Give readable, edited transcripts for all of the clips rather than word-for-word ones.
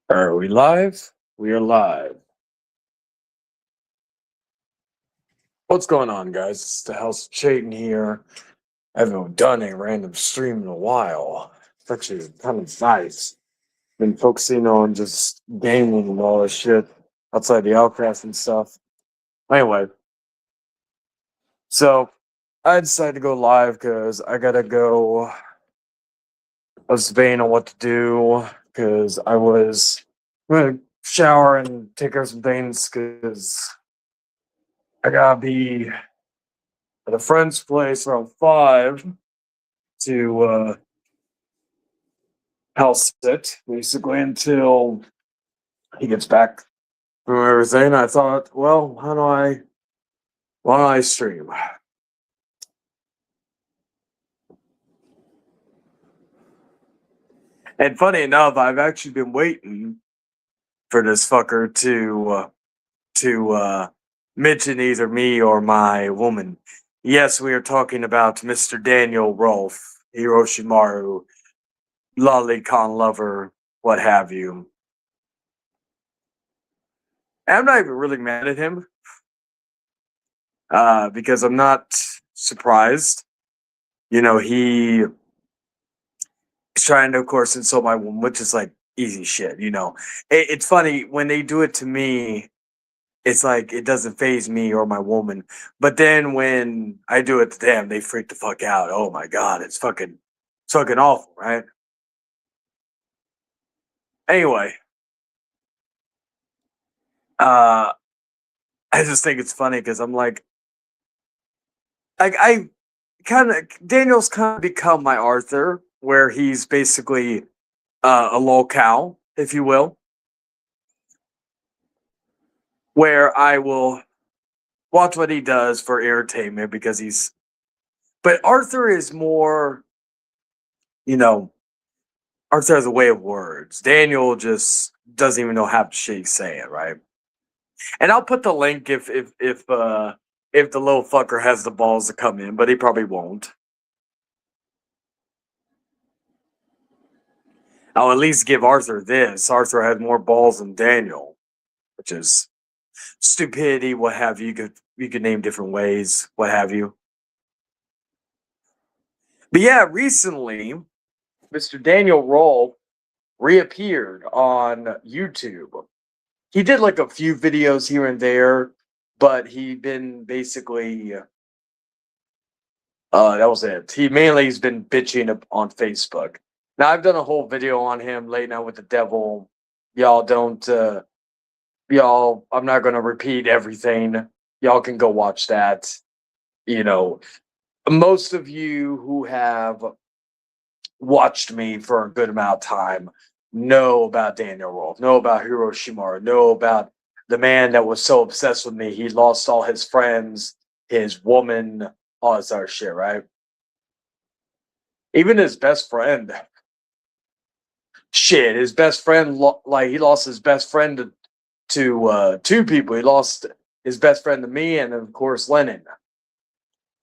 Are we live? We are live. What's going on, guys? It's the House of Chayton here. I haven't done a random stream in a while. It's actually kind of nice. Been focusing on just gaming and all this shit outside the Outcast and stuff. Anyway, so I decided to go live because I gotta go. I was debating on what to do because I was gonna shower and take care of some things because I gotta be at a friend's place around 5 to house sit basically until he gets back from everything. I thought, well, why don't I stream? And funny enough, I've actually been waiting for this fucker to mention either me or my woman. Yes, we are talking about Mr. Daniel Rolfe, Hiroshimaru, lolicon lover, what have you. And I'm not even really mad at him because I'm not surprised. You know, he's trying to, of course, insult my woman, which is like easy shit. You know, it's funny when they do it to me. It's like it doesn't phase me or my woman, but then when I do it to them, they freak the fuck out. Oh my god, it's fucking awful, right? Anyway, uh, I just think it's funny because I'm like I kind of Daniel's kind of become my Arthur, where he's basically a lolcow, if you will, where I will watch what he does for entertainment because he's. But Arthur is more, you know, Arthur has a way of words. Daniel just doesn't even know half the shit he's saying, right? And I'll put the link if the little fucker has the balls to come in, but he probably won't. I'll at least give Arthur this. Arthur had more balls than Daniel, which is stupidity, what have you. You could name different ways, what have you. But yeah, recently, Mr. Daniel Roll reappeared on YouTube. He did like a few videos here and there, but he'd been basically that was it. He mainly has been bitching on Facebook. Now I've done a whole video on him late night with the devil. Y'all don't y'all I'm not gonna repeat everything. Y'all can go watch that. You know, most of you who have watched me for a good amount of time know about Daniel Rolfe, know about Hiroshima, know about the man that was so obsessed with me. He lost all his friends, his woman, all this other shit, right? Even his best friend. Shit, his best friend, like he lost his best friend to two people. He lost his best friend to me, and of course Lennon.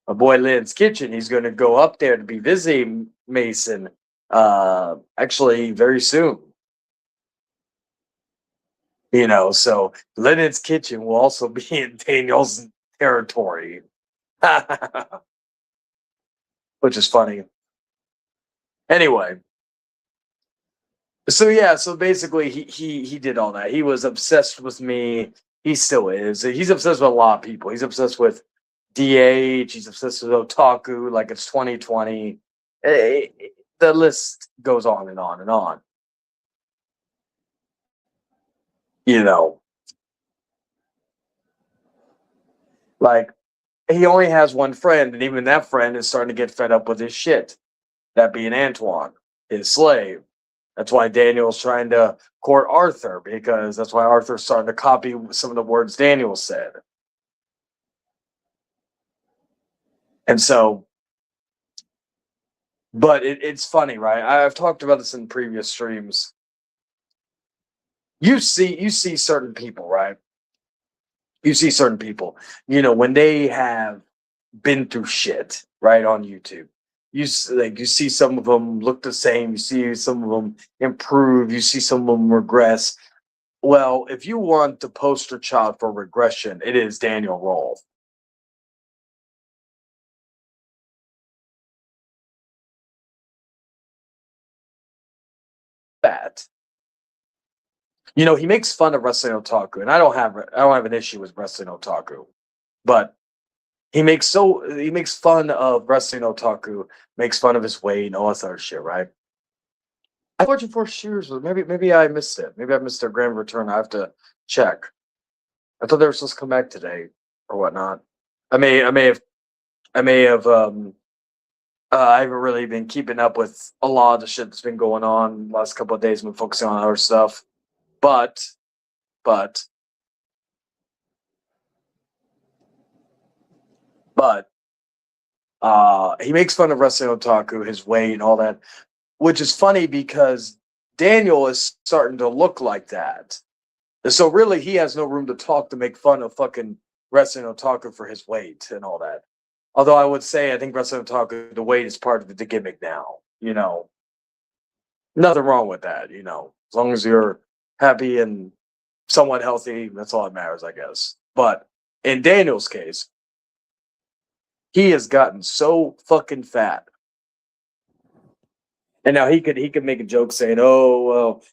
My boy Lynn's Kitchen. He's going to go up there to be visiting Mason. Actually, very soon. You know, so Lennon's Kitchen will also be in Daniel's territory, which is funny. Anyway, so yeah, so basically he did all that. He was obsessed with me. He still is. He's obsessed with a lot of people. He's obsessed with DH. He's obsessed with otaku. Like it's 2020. The list goes on and on and on. You know, like he only has one friend, and even that friend is starting to get fed up with his shit. That being Antoine, his slave. That's why Daniel's trying to court Arthur, because that's why Arthur's starting to copy some of the words Daniel said. And so, but it's funny, right? I've talked about this in previous streams. You see certain people, right? You see certain people, you know, when they have been through shit, right, on YouTube. you see some of them look the same. You see some of them improve. You see some of them regress. Well, if you want the poster child for regression, it is Daniel Rolfe. That he makes fun of wrestling otaku, and I don't have an issue with wrestling otaku, but he makes fun of wrestling otaku, makes fun of his weight and all that other shit, right? I thought you for years, but maybe I missed it. Maybe I missed their grand return. I have to check. I thought they were supposed to come back today or whatnot. I may have I haven't really been keeping up with a lot of the shit that's been going on the last couple of days. I've been focusing on other stuff. But but but he makes fun of wrestling otaku, his weight and all that, which is funny because Daniel is starting to look like that. So really, he has no room to talk to make fun of fucking wrestling otaku for his weight and all that. Although I would say I think wrestling otaku, the weight is part of the gimmick now. Nothing wrong with that. As long as you're happy and somewhat healthy, that's all that matters, I guess. But in Daniel's case, he has gotten so fucking fat. And now he could make a joke saying, "Oh, well,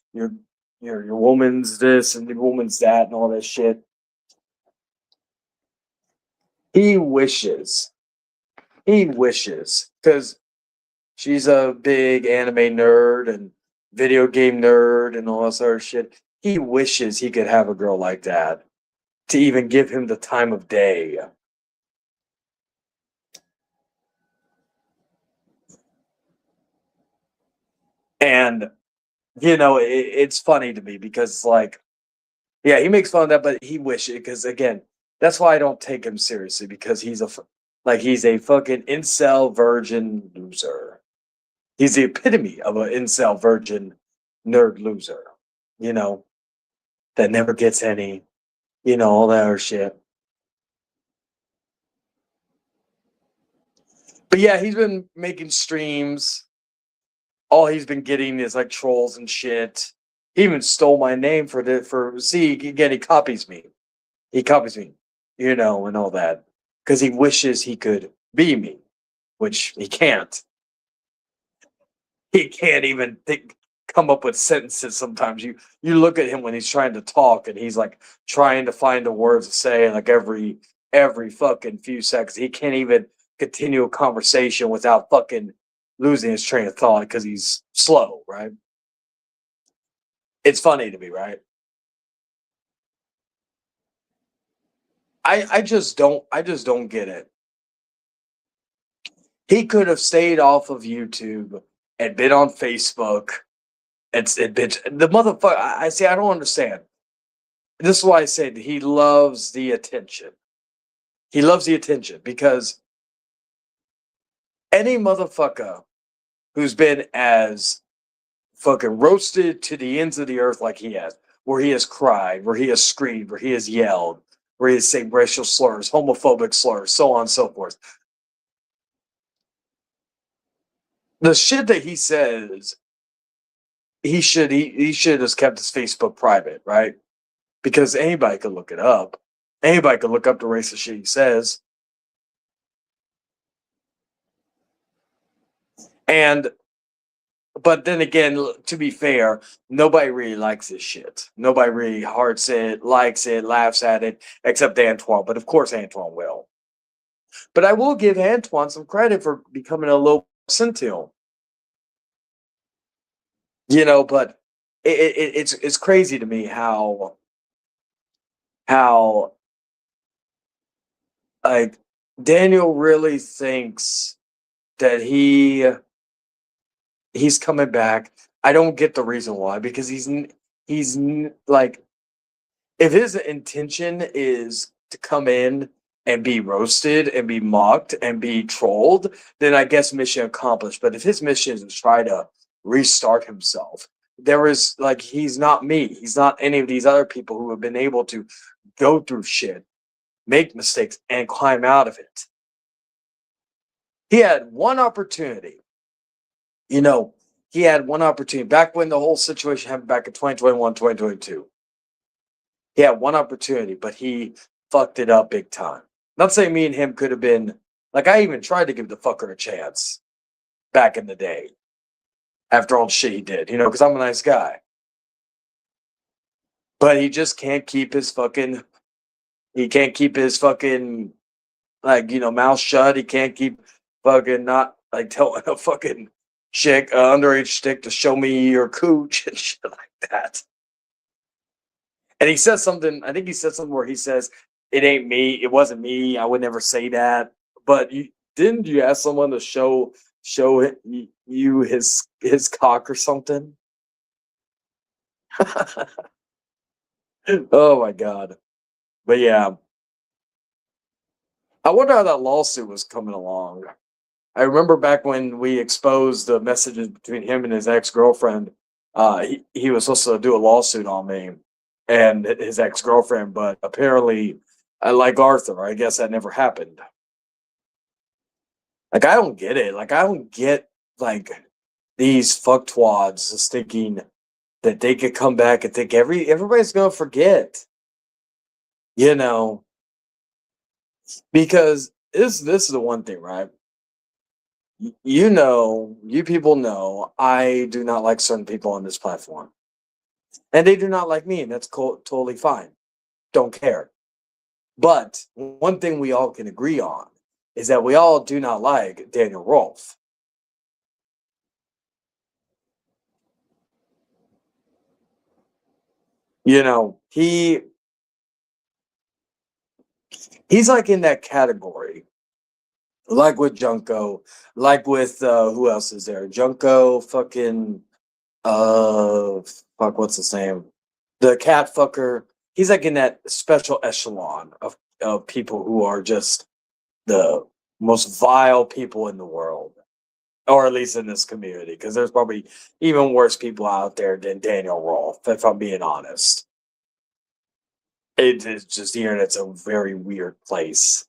your woman's this and your woman's that and all that shit." He wishes, because she's a big anime nerd and video game nerd and all that sort of shit. He wishes he could have a girl like that to even give him the time of day. And it's funny to me because yeah, he makes fun of that, but he wishes because again, that's why I don't take him seriously because he's a fucking incel virgin loser. He's the epitome of an incel virgin nerd loser, you know, that never gets any, all that other shit. But yeah, he's been making streams. All he's been getting is like trolls and shit. He even stole my name see again, he copies me. He copies me, and all that. Because he wishes he could be me, which he can't. He can't even come up with sentences sometimes. You look at him when he's trying to talk and he's like trying to find the words to say like every fucking few seconds. He can't even continue a conversation without fucking losing his train of thought because he's slow, right? It's funny to me, right? I just don't get it. He could have stayed off of YouTube and been on Facebook and been the motherfucker. I see. I don't understand. This is why I said he loves the attention. He loves the attention because any motherfucker who's been as fucking roasted to the ends of the earth like he has, where he has cried, where he has screamed, where he has yelled, where he has said racial slurs, homophobic slurs, so on and so forth. The shit that he says, he should have just kept his Facebook private, right? Because anybody could look it up. Anybody could look up the racist shit he says. And but then again, to be fair, nobody really likes this shit. Nobody really hearts it, likes it, laughs at it, except Antoine. But of course, Antoine will. But I will give Antoine some credit for becoming a little centil. But it's crazy to me how like Daniel really thinks that he's coming back. I don't get the reason why because he's like if his intention is to come in and be roasted and be mocked and be trolled, then I guess mission accomplished. But if his mission is to try to restart himself, there is he's not me. He's not any of these other people who have been able to go through shit, make mistakes, and climb out of it. He had one opportunity. You know, he had one opportunity back when the whole situation happened back in 2021, 2022. He had one opportunity, but he fucked it up big time. Not saying me and him could have been like I even tried to give the fucker a chance back in the day after all the shit he did, because I'm a nice guy. But he just can't keep his fucking mouth shut. He can't keep fucking not like telling a fucking chick, underage chick, to show me your cooch and shit like that. And he says something. I think he said something where he says, "It ain't me. It wasn't me. I would never say that." But didn't you ask someone to show you his cock or something? Oh my god! But yeah, I wonder how that lawsuit was coming along. I remember back when we exposed the messages between him and his ex-girlfriend. He was supposed to do a lawsuit on me and his ex-girlfriend, but apparently, like Arthur, I guess that never happened. Like I don't get it. Like I don't get like these fucktwads just thinking that they could come back and think everybody's gonna forget, you know, because this is the one thing, right? You people know I do not like certain people on this platform, and they do not like me, and that's totally fine. Don't care. But one thing we all can agree on is that we all do not like Daniel Rolfe. He's like in that category, like with Junko, like with who else is there? Junko, fucking uh, fuck, what's his name? The cat fucker. He's like in that special echelon of people who are just the most vile people in the world, or at least in this community, because there's probably even worse people out there than Daniel Rolfe, if I'm being honest. It is just the internet's a very weird place.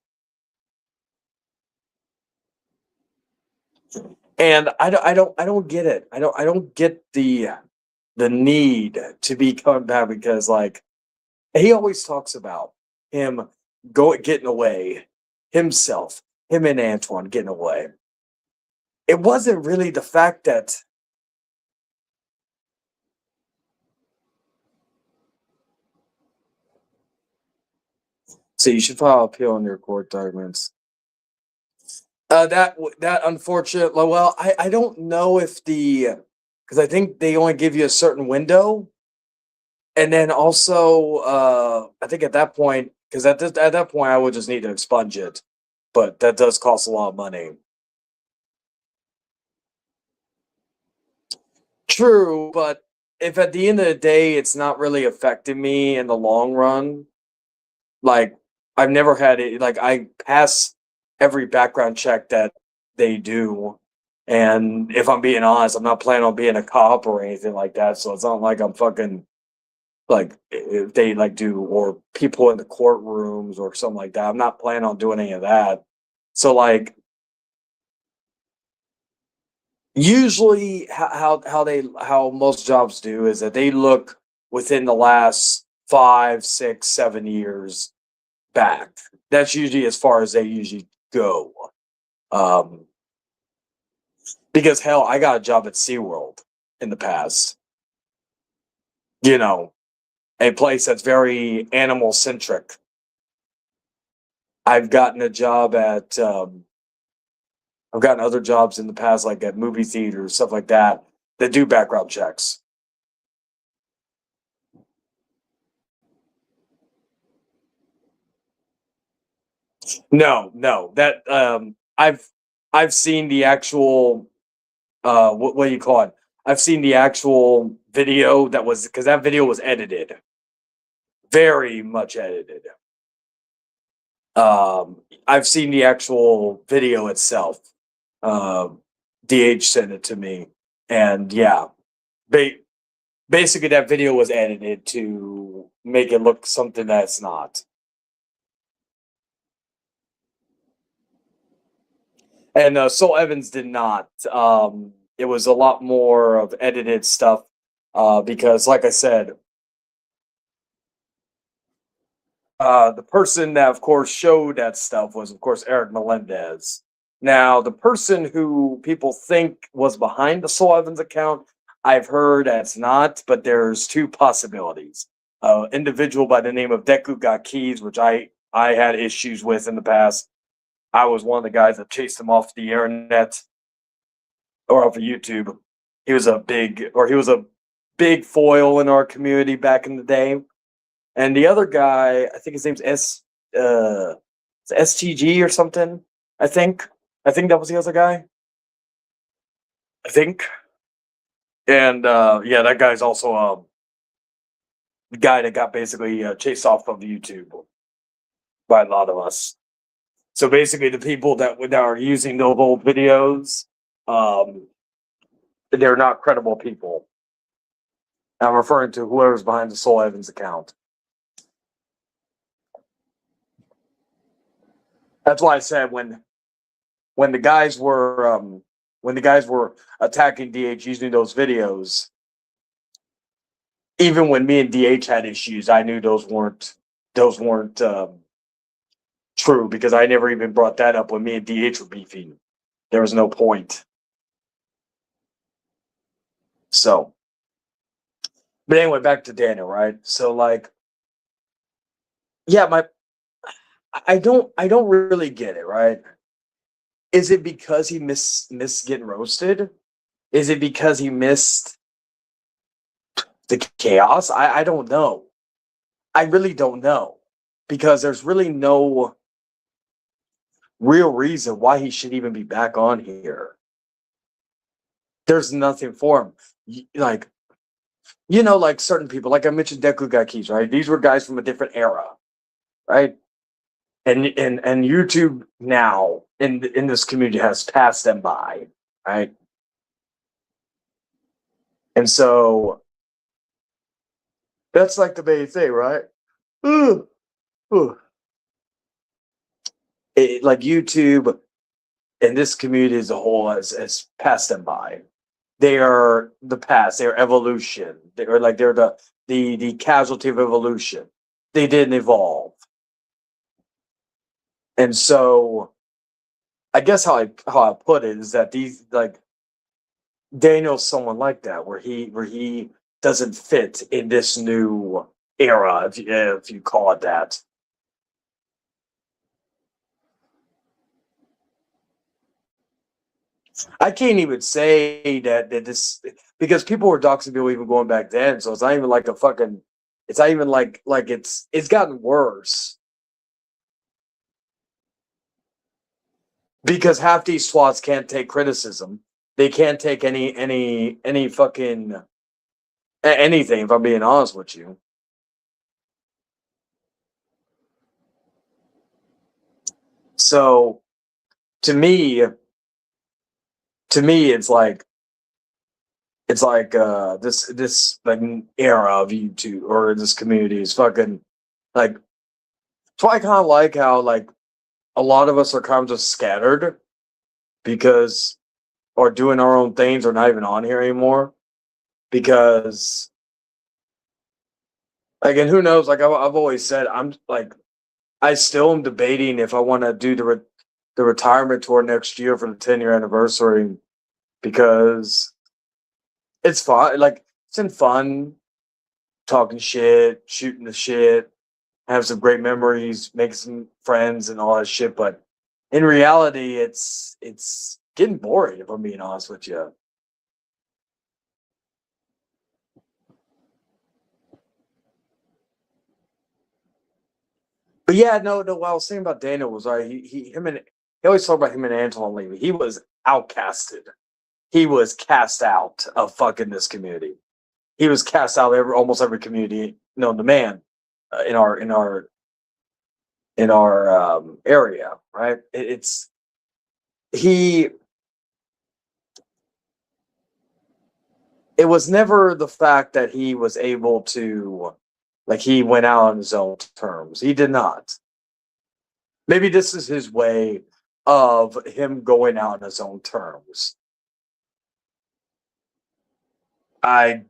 And I don't get it. I don't get the need to be coming back because like he always talks about him getting away, himself, him and Antoine getting away. It wasn't really the fact that so you should file appeal on your court documents. That unfortunate. Well, I don't know if because I think they only give you a certain window, and then also I think at that point, because at that point I would just need to expunge it, but that does cost a lot of money. True, but if at the end of the day it's not really affecting me in the long run, like I've never had it. Like I pass every background check that they do, and if I'm being honest, I'm not planning on being a cop or anything like that. So it's not like I'm fucking like if they like do or people in the courtrooms or something like that. I'm not planning on doing any of that. So like usually how most jobs do is that they look within the last 5, 6, 7 years back. That's usually as far as they usually go. Um, because hell, I got a job at SeaWorld in the past. You know, a place that's very animal centric. I've gotten a job at I've gotten other jobs in the past, like at movie theaters, stuff like that, that do background checks. No, no, that I've seen the actual what do you call it? I've seen the actual video that was because that video was edited, very much edited. I've seen the actual video itself. DH sent it to me, and yeah, ba- basically that video was edited to make it look something that's not. And Soul Evans did not. It was a lot more of edited stuff because, like I said, the person that, of course, showed that stuff was, of course, Eric Melendez. Now, the person who people think was behind the Soul Evans account, I've heard that's not, but there's two possibilities. Individual by the name of Deku Got Keys, which I had issues with in the past. I was one of the guys that chased him off the internet or off of YouTube. He was a big foil in our community back in the day. And the other guy, I think his name's STG or something. I think. I think that was the other guy. I think. And yeah, that guy's also the guy that got basically chased off of YouTube by a lot of us. So basically, the people that are using those old videos, um, they're not credible people. I'm referring to whoever's behind the Soul Evans account. That's why I said when the guys were attacking DH using those videos, even when me and DH had issues, I knew those weren't true because I never even brought that up when me and DH were beefing. There was no point. So, but anyway, back to Daniel, right? So, like, yeah, I don't really get it, right? Is it because he missed getting roasted? Is it because he missed the chaos? I don't know. I really don't know because there's really no real reason why he should even be back on here. There's nothing for him. Like, like certain people, like I mentioned, Deku Got Keys, right? These were guys from a different era, right? And YouTube now in this community has passed them by, right? And so that's like the main thing, right? Ooh, ooh. Like YouTube and this community as a whole has passed them by. They are the past. They're evolution. They're the casualty of evolution. They didn't evolve, and so I guess how I put it is that these like Daniel's someone like that where he doesn't fit in this new era if you call it that. I can't even say that this because people were doxing people even going back then, so it's not even like a fucking. It's not even like it's gotten worse because half these swats can't take criticism. They can't take any fucking anything. If I'm being honest with you, so to me, it's like this like era of YouTube or this community is fucking like. So I kind of like how like a lot of us are kind of just scattered because or doing our own things or not even on here anymore because like and who knows like I've always said I'm like I still am debating if I want to do the retirement tour next year for the 10-year anniversary because it's fun like it's in fun talking shit shooting the shit have some great memories make some friends and all that shit but in reality it's getting boring if I'm being honest with you. But yeah, no. What I was saying about Daniel was right. He always talk about him and Antoine Levy. He was outcasted. He was cast out of fucking this community. He was cast out of almost every community known to man in our area. Right? It's he. It was never the fact that he was able to, like, he went out on his own terms. He did not. Maybe this is his way of him going out on his own terms. I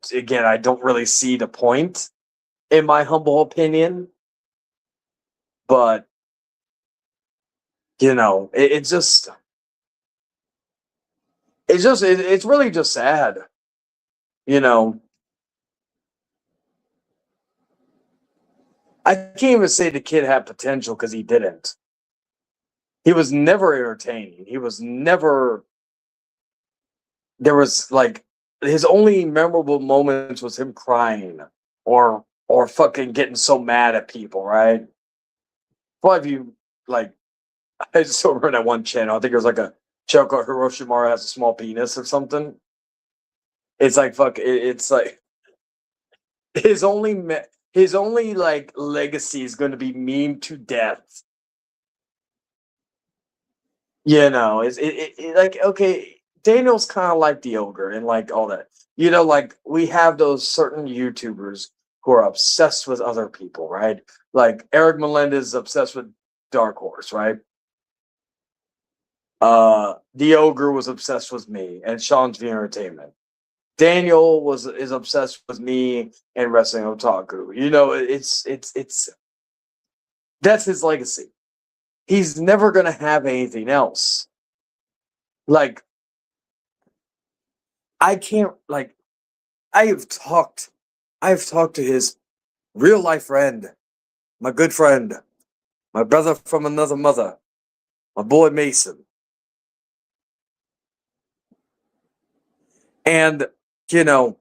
don't really see the point, in my humble opinion, but it's just it's really just sad. You know, I can't even say the kid had potential because he didn't. He was never entertaining. He was never. There was like his only memorable moments was him crying or fucking getting so mad at people, right? Well, if you like, I just saw her that one channel. I think it was like a channel called Hiroshima has a small penis or something. It's like fuck. It's like his only his only like legacy is going to be meme to death. Like okay, Daniel's kind of like the ogre and like all that. Like we have those certain YouTubers who are obsessed with other people, right? Like Eric Melendez is obsessed with Dark Horse, right? The ogre was obsessed with me and Sean's V Entertainment. Daniel is obsessed with me and Wrestling Otaku. It's that's his legacy. He's never gonna have anything else. Like I can't like I have talked to his real life friend, my good friend, my brother from another mother, my boy Mason. And you know,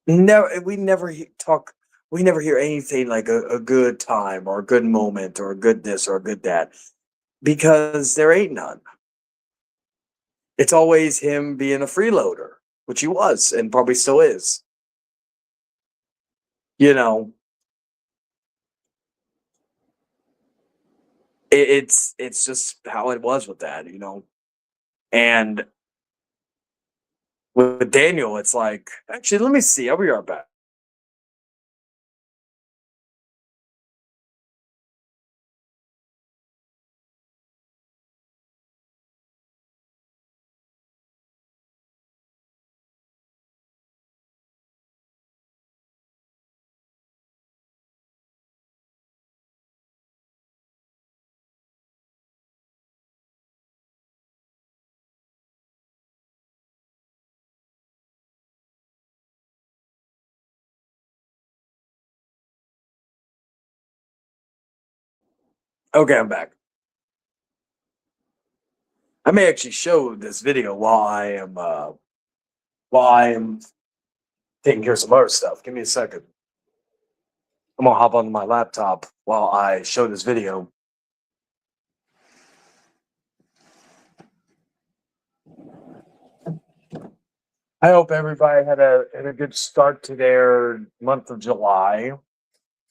never we never talk we never hear anything like a good time or a good moment or a good this or a good that because there ain't none. It's always him being a freeloader, which he was and probably still is. You know, it's just how it was with that. And with Daniel, it's like actually, let me see. I'll be right back. Okay, I'm back. I may actually show this video while I am taking care of some other stuff. Give me a second. I'm gonna hop on my laptop while I show this video. I hope everybody had a good start to their month of July.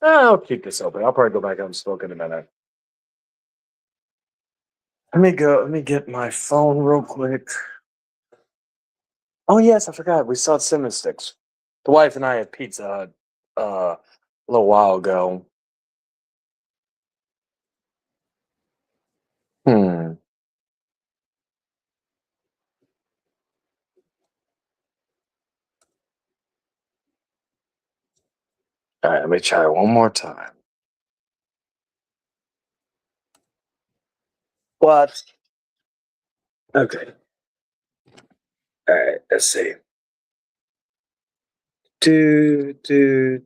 I'll keep this open. I'll probably go back out and smoke in a minute. Let me go. Let me get my phone real quick. Oh yes, I forgot. We saw cinnamon sticks. The wife and I had Pizza Hut a little while ago. Hmm. All right, let me try one more time. What? Okay. All right. Let's see. Do. There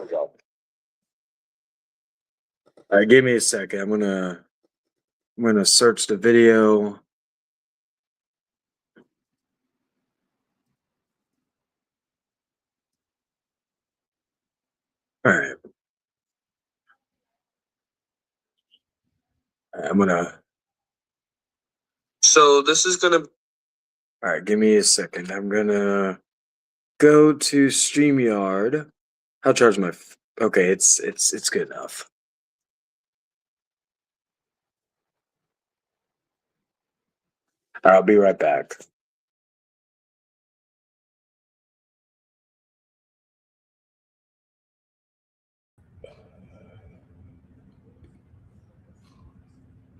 we go. All right, give me a second. I'm gonna search the video. All right. I'm gonna. So this is gonna. All right, give me a second. I'm gonna go to StreamYard. I'll charge my. Okay, it's good enough. All right, I'll be right back.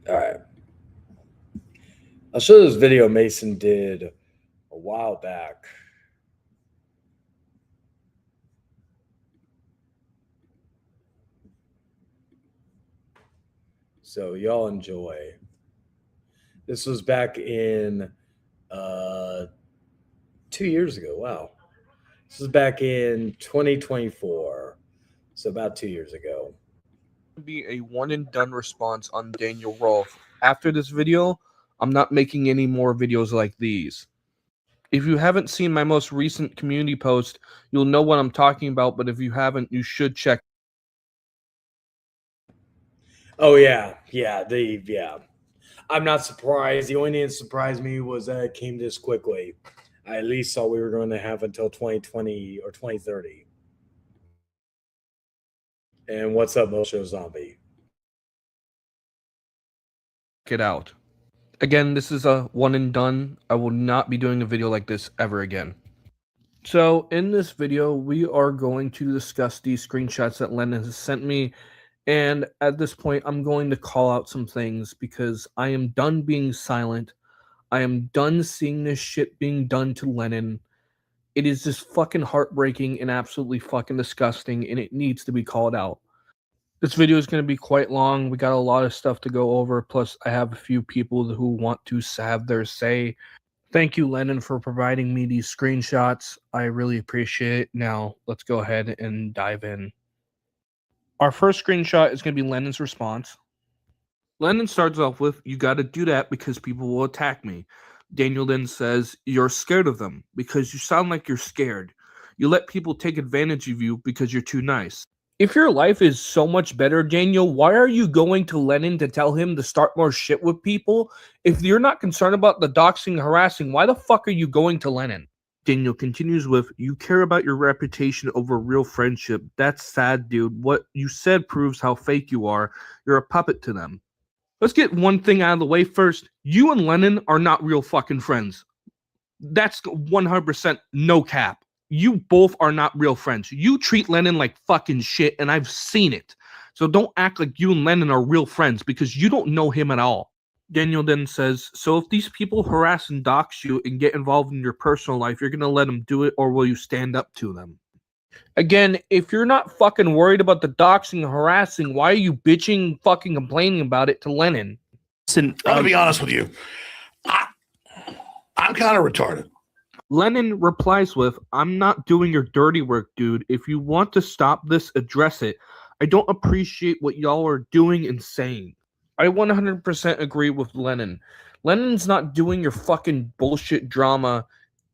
All right. I'll show this video Mason did a while back. So y'all enjoy. This was back in 2 years ago. Wow. This was back in 2024. So about 2 years ago. Be a one and done response on Daniel Rolfe. After this video, I'm not making any more videos like these. If you haven't seen my most recent community post, you'll know what I'm talking about, but if you haven't, you should check. Oh yeah. I'm not surprised. The only thing that surprised me was that it came this quickly. I at least thought we were going to have until 2020 or 2030. And what's up, Mojo Zombie? Check it out. Again, this is a one and done. I will not be doing a video like this ever again. So in this video, we are going to discuss these screenshots that Lennon has sent me. And at this point, I'm going to call out some things because I am done being silent. I am done seeing this shit being done to Lennon. It is just fucking heartbreaking and absolutely fucking disgusting, and it needs to be called out. This video is going to be quite long. We got a lot of stuff to go over, plus I have a few people who want to have their say. Thank you, Lennon, for providing me these screenshots. I really appreciate it. Now, let's go ahead and dive in. Our first screenshot is going to be Lennon's response. Lennon starts off with, "You got to do that because people will attack me." Daniel then says, "You're scared of them because you sound like you're scared. You let people take advantage of you because you're too nice." If your life is so much better, Daniel, why are you going to Lennon to tell him to start more shit with people? If you're not concerned about the doxing and harassing, why the fuck are you going to Lennon? Daniel continues with, "You care about your reputation over real friendship. That's sad, dude. What you said proves how fake you are. You're a puppet to them." Let's get one thing out of the way first. You and Lennon are not real fucking friends. That's 100% no cap. You both are not real friends. You treat Lennon like fucking shit, and I've seen it. So don't act like you and Lennon are real friends because you don't know him at all. Daniel then says, "So if these people harass and dox you and get involved in your personal life, you're going to let them do it, or will you stand up to them?" Again, if you're not fucking worried about the doxing and harassing, why are you bitching, fucking complaining about it to Lennon? Listen, I'm going to be honest with you. I'm kind of retarded. Lennon replies with, "I'm not doing your dirty work, dude. If you want to stop this, address it. I don't appreciate what y'all are doing and saying." I 100% agree with Lennon. Lennon's not doing your fucking bullshit drama.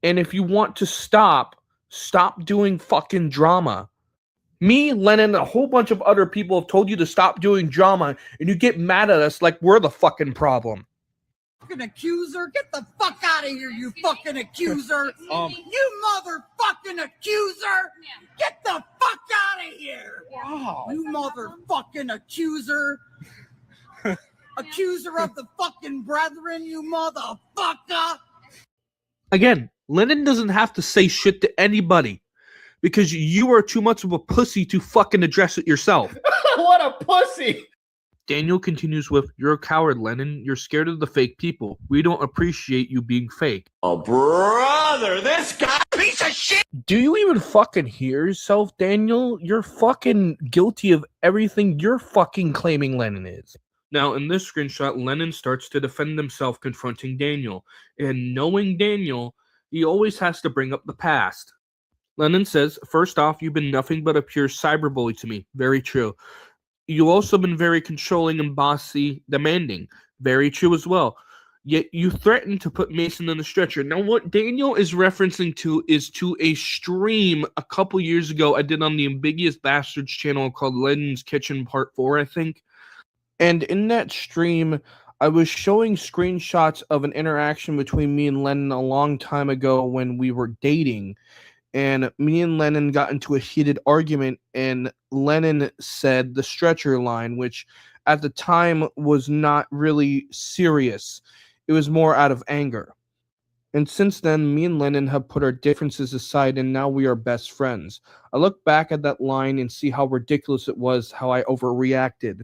And if you want to stop doing fucking drama. Me, Lennon, and a whole bunch of other people have told you to stop doing drama, and you get mad at us like we're the fucking problem. Fucking accuser, get the fuck out of here, you fucking accuser. You motherfucking accuser, get the fuck out of here. Wow. You motherfucking accuser. Accuser of the fucking brethren, you motherfucker. Again, Lennon doesn't have to say shit to anybody because you are too much of a pussy to fucking address it yourself. What a pussy! Daniel continues with, "You're a coward, Lennon. You're scared of the fake people. We don't appreciate you being fake." Oh, brother, this guy, piece of shit! Do you even fucking hear yourself, Daniel? You're fucking guilty of everything you're fucking claiming Lennon is. Now, in this screenshot, Lennon starts to defend himself, confronting Daniel. And knowing Daniel, he always has to bring up the past. Lennon says, "First off, you've been nothing but a pure cyberbully to me." Very true. "You also been very controlling and bossy, demanding." Very true as well. Yet you threatened to put Mason on the stretcher. Now, what Daniel is referencing to is to a stream a couple years ago I did on the Ambiguous Bastards channel called Lennon's Kitchen Part 4, I think. And in that stream, I was showing screenshots of an interaction between me and Lennon a long time ago when we were dating. And me and Lennon got into a heated argument, and Lennon said the stretcher line, which at the time was not really serious. It was more out of anger. And since then, me and Lennon have put our differences aside, and now we are best friends. I look back at that line and see how ridiculous it was, how I overreacted.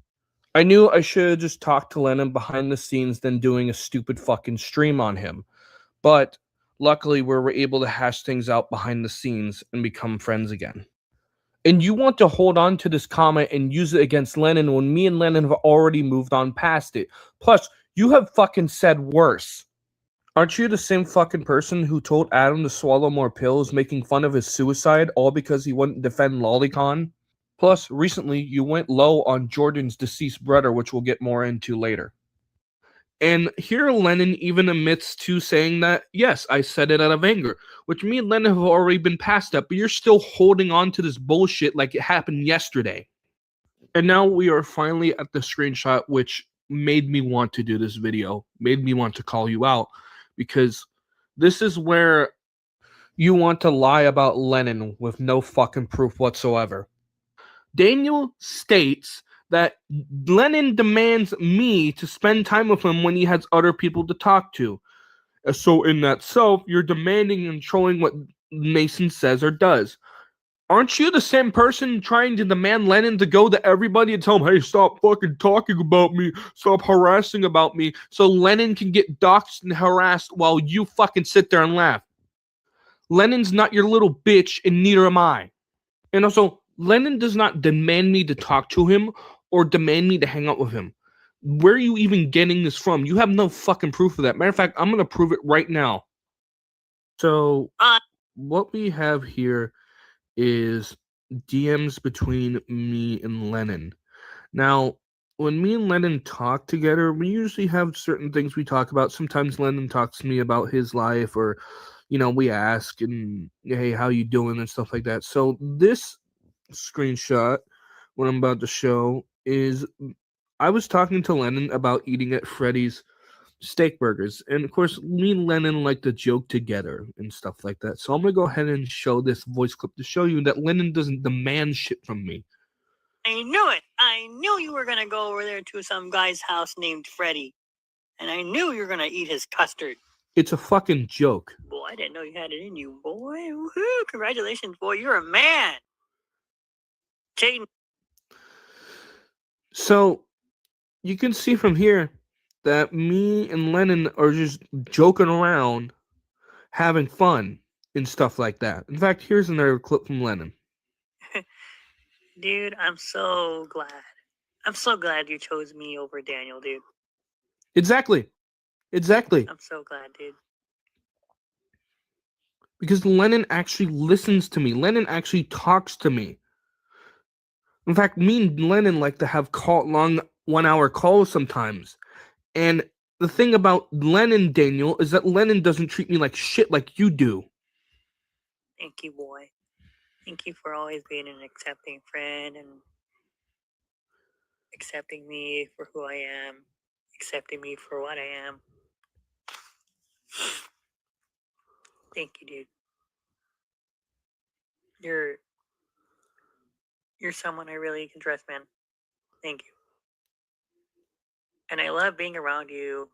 I knew I should have just talked to Lennon behind the scenes than doing a stupid fucking stream on him. But luckily, we were able to hash things out behind the scenes and become friends again. And you want to hold on to this comment and use it against Lennon when me and Lennon have already moved on past it. Plus, you have fucking said worse. Aren't you the same fucking person who told Adam to swallow more pills, making fun of his suicide, all because he wouldn't defend Lolicon? Plus, recently, you went low on Jordan's deceased brother, which we'll get more into later. And here Lennon even admits to saying that, yes, I said it out of anger, which me and Lennon have already been past that, but you're still holding on to this bullshit like it happened yesterday. And now we are finally at the screenshot, which made me want to do this video, made me want to call you out, because this is where you want to lie about Lennon with no fucking proof whatsoever. Daniel states that Lennon demands me to spend time with him when he has other people to talk to. So in that self, you're demanding and controlling what Mason says or does. Aren't you the same person trying to demand Lennon to go to everybody and tell him, hey, stop fucking talking about me, stop harassing about me, so Lennon can get doxxed and harassed while you fucking sit there and laugh? Lennon's not your little bitch, and neither am I. And also, Lennon does not demand me to talk to him or demand me to hang out with him. Where are you even getting this from? You have no fucking proof of that. Matter of fact, I'm going to prove it right now. So, what we have here is DMs between me and Lennon. Now, when me and Lennon talk together, we usually have certain things we talk about. Sometimes Lennon talks to me about his life, or, you know, we ask and, hey, how you doing and stuff like that. So this screenshot, what I'm about to show, is I was talking to Lennon about eating at Freddy's steak burgers, and of course me and Lennon like to joke together and stuff like that. So I'm gonna go ahead and show this voice clip to show you that Lennon doesn't demand shit from me. I knew it. I knew you were gonna go over there to some guy's house named Freddy, and I knew you were gonna eat his custard. It's a fucking joke. Boy, I didn't know you had it in you, boy. Woohoo! Congratulations, boy. You're a man. Jaden. So you can see from here that me and Lennon are just joking around, having fun and stuff like that. In fact, here's another clip from Lennon. Dude, I'm so glad. I'm so glad you chose me over Daniel, dude. Exactly. I'm so glad, dude. Because Lennon actually listens to me. Lennon actually talks to me. In fact, me and Lennon like to have long 1 hour calls sometimes. And the thing about Lennon, Daniel, is that Lennon doesn't treat me like shit like you do. Thank you, boy. Thank you for always being an accepting friend and accepting me for who I am, accepting me for what I am. Thank you, dude. You're someone I really can trust, man. Thank you. And I love being around you.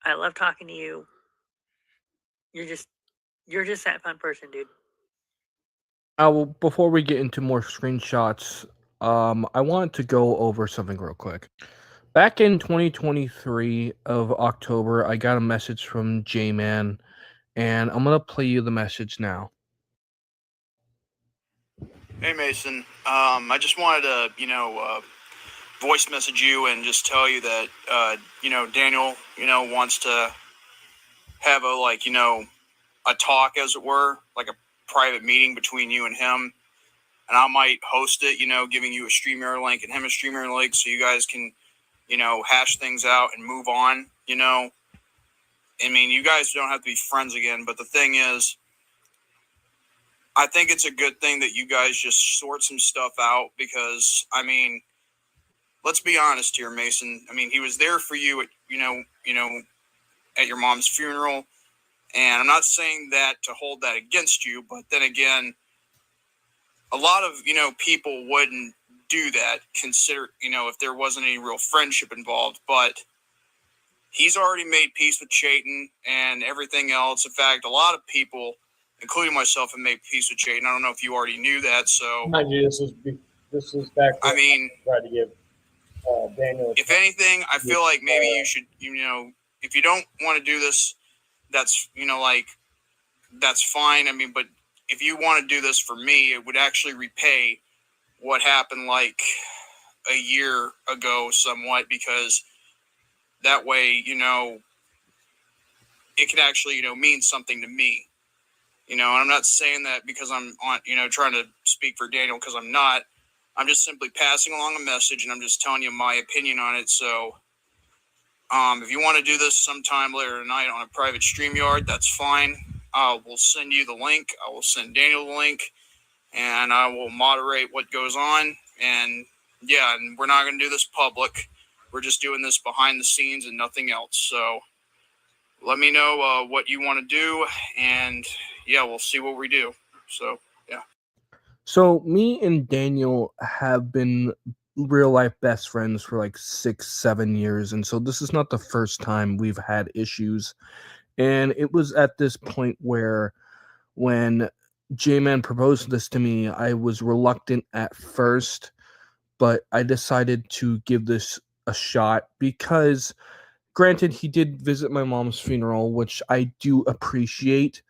I love talking to you. You're just that fun person, dude. Before we get into more screenshots, I wanted to go over something real quick. Back in 2023 of October, I got a message from J-Man, and I'm going to play you the message now. Hey, Mason. I just wanted to, voice message you and just tell you that, Daniel, wants to have a talk, as it were, like a private meeting between you and him. And I might host it, giving you a StreamYard link and him a StreamYard link so you guys can, hash things out and move on, I mean, you guys don't have to be friends again, but the thing is, I think it's a good thing that you guys just sort some stuff out because, I mean, let's be honest here, Mason. I mean, he was there for you at, at your mom's funeral. And I'm not saying that to hold that against you, but then again, a lot of, people wouldn't do that, consider, if there wasn't any real friendship involved. But he's already made peace with Chayton and everything else. In fact, a lot of people, including myself, have made peace with Chayton. I don't know if you already knew that. So, This is back. I mean, Try to give Daniel. If anything, I feel like maybe you should, if you don't want to do this, that's, that's fine. I mean, but if you want to do this for me, it would actually repay what happened like a year ago somewhat, because that way, it could actually, mean something to me. And I'm not saying that because I'm on, trying to speak for Daniel, because I'm not. I'm just simply passing along a message, and I'm just telling you my opinion on it. So, if you want to do this sometime later tonight on a private StreamYard, that's fine. We'll send you the link. I will send Daniel the link, and I will moderate what goes on. And yeah, and we're not going to do this public. We're just doing this behind the scenes and nothing else. So let me know what you want to do, and yeah, we'll see what we do. So yeah. So me and Daniel have been real life best friends for like 6-7 years, and so this is not the first time we've had issues. And it was at this point where when J-Man proposed this to me, I was reluctant at first, but I decided to give this a shot because, granted, he did visit my mom's funeral, which I do appreciate,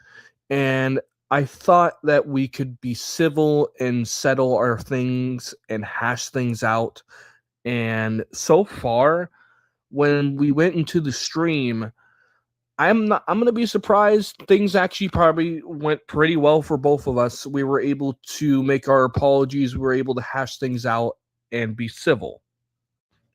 and I thought that we could be civil and settle our things and hash things out. And so far, when we went into the stream, I'm going to be surprised. Things actually probably went pretty well for both of us. We were able to make our apologies. We were able to hash things out and be civil.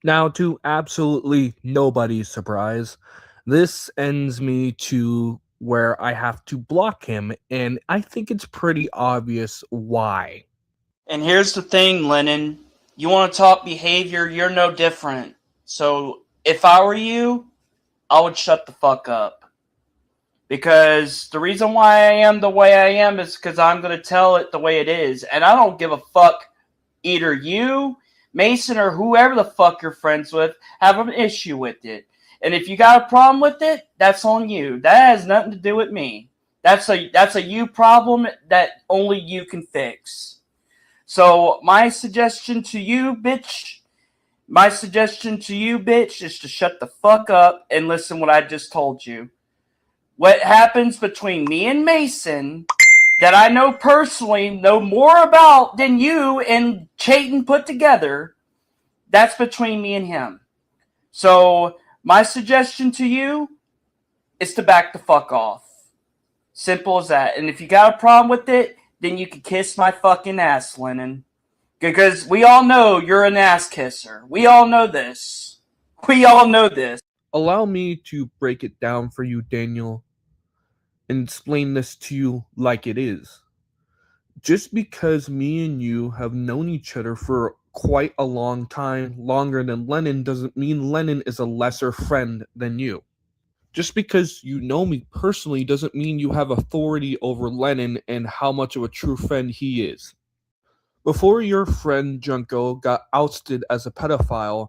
Now, to absolutely nobody's surprise, this ends me to where I have to block him, and I think it's pretty obvious why. And here's the thing, Lennon. You want to talk behavior, you're no different. So if I were you, I would shut the fuck up. Because the reason why I am the way I am is because I'm going to tell it the way it is. And I don't give a fuck. Either you, Mason, or whoever the fuck you're friends with have an issue with it. And if you got a problem with it, that's on you. That has nothing to do with me. That's a you problem that only you can fix. So my suggestion to you, bitch, is to shut the fuck up and listen what I just told you. What happens between me and Mason that I know personally, know more about than you and Chayton put together, that's between me and him. So my suggestion to you is to back the fuck off. Simple as that. And if you got a problem with it, then you can kiss my fucking ass, Lennon. Because we all know you're an ass kisser. We all know this. Allow me to break it down for you, Daniel, and explain this to you like it is. Just because me and you have known each other for quite a long time, longer than Lennon, doesn't mean Lennon is a lesser friend than you. Just because you know me personally doesn't mean you have authority over Lennon and how much of a true friend he is. Before your friend Junko got ousted as a pedophile,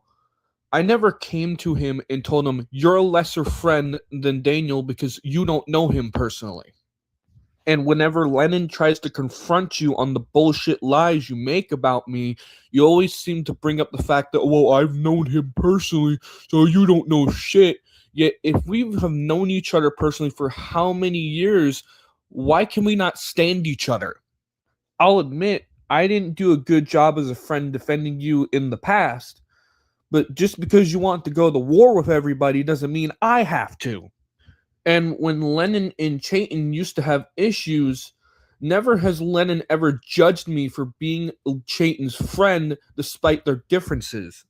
I never came to him and told him, you're a lesser friend than Daniel because you don't know him personally. And whenever Lennon tries to confront you on the bullshit lies you make about me, you always seem to bring up the fact that, well, I've known him personally, so you don't know shit. Yet, if we have known each other personally for how many years, why can we not stand each other? I'll admit, I didn't do a good job as a friend defending you in the past, but just because you want to go to war with everybody doesn't mean I have to. And when Lennon and Chayton used to have issues, never has Lennon ever judged me for being Chayton's friend despite their differences.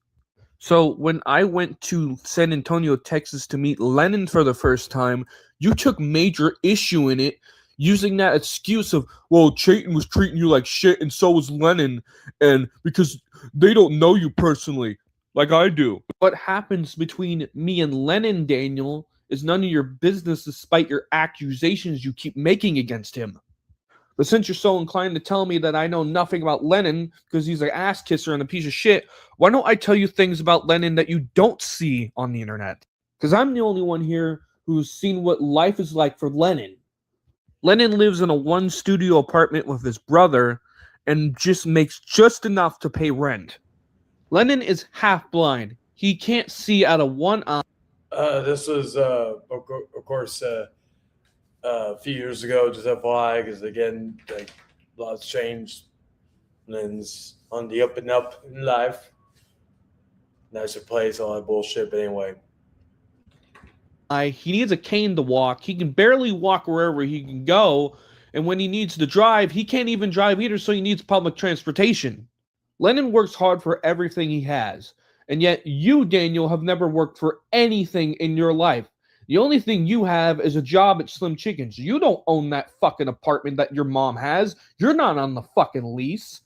So when I went to San Antonio, Texas to meet Lennon for the first time, you took major issue in it, using that excuse of, well, Chayton was treating you like shit and so was Lennon, and because they don't know you personally, like I do. What happens between me and Lennon, Daniel, is none of your business despite your accusations you keep making against him. But since you're so inclined to tell me that I know nothing about Lennon because he's an ass kisser and a piece of shit, why don't I tell you things about Lennon that you don't see on the internet? Because I'm the only one here who's seen what life is like for Lennon. Lennon lives in a one-studio apartment with his brother, and just makes just enough to pay rent. Lennon is half blind. He can't see out of one eye. This was, of course, a few years ago, just FYI, because again, like, a lot's changed. Lynn's on the up and up in life. Nicer place, all that bullshit, but anyway. He needs a cane to walk. He can barely walk wherever he can go. And when he needs to drive, he can't even drive either, so he needs public transportation. Lennon works hard for everything he has. And yet you, Daniel, have never worked for anything in your life. The only thing you have is a job at Slim Chickens. You don't own that fucking apartment that your mom has. You're not on the fucking lease.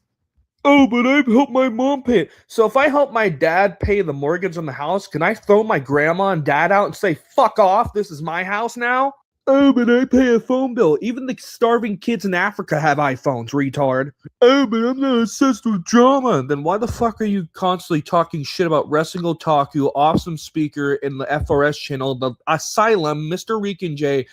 Oh, but I've helped my mom pay it. So if I help my dad pay the mortgage on the house, can I throw my grandma and dad out and say, fuck off, this is my house now? Oh, but I pay a phone bill. Even the starving kids in Africa have iPhones, retard. Oh, but I'm not obsessed with drama. Then why the fuck are you constantly talking shit about Wrestling Otaku, Awesome Speaker, in the FRS channel, the Asylum, Mr. Rican J,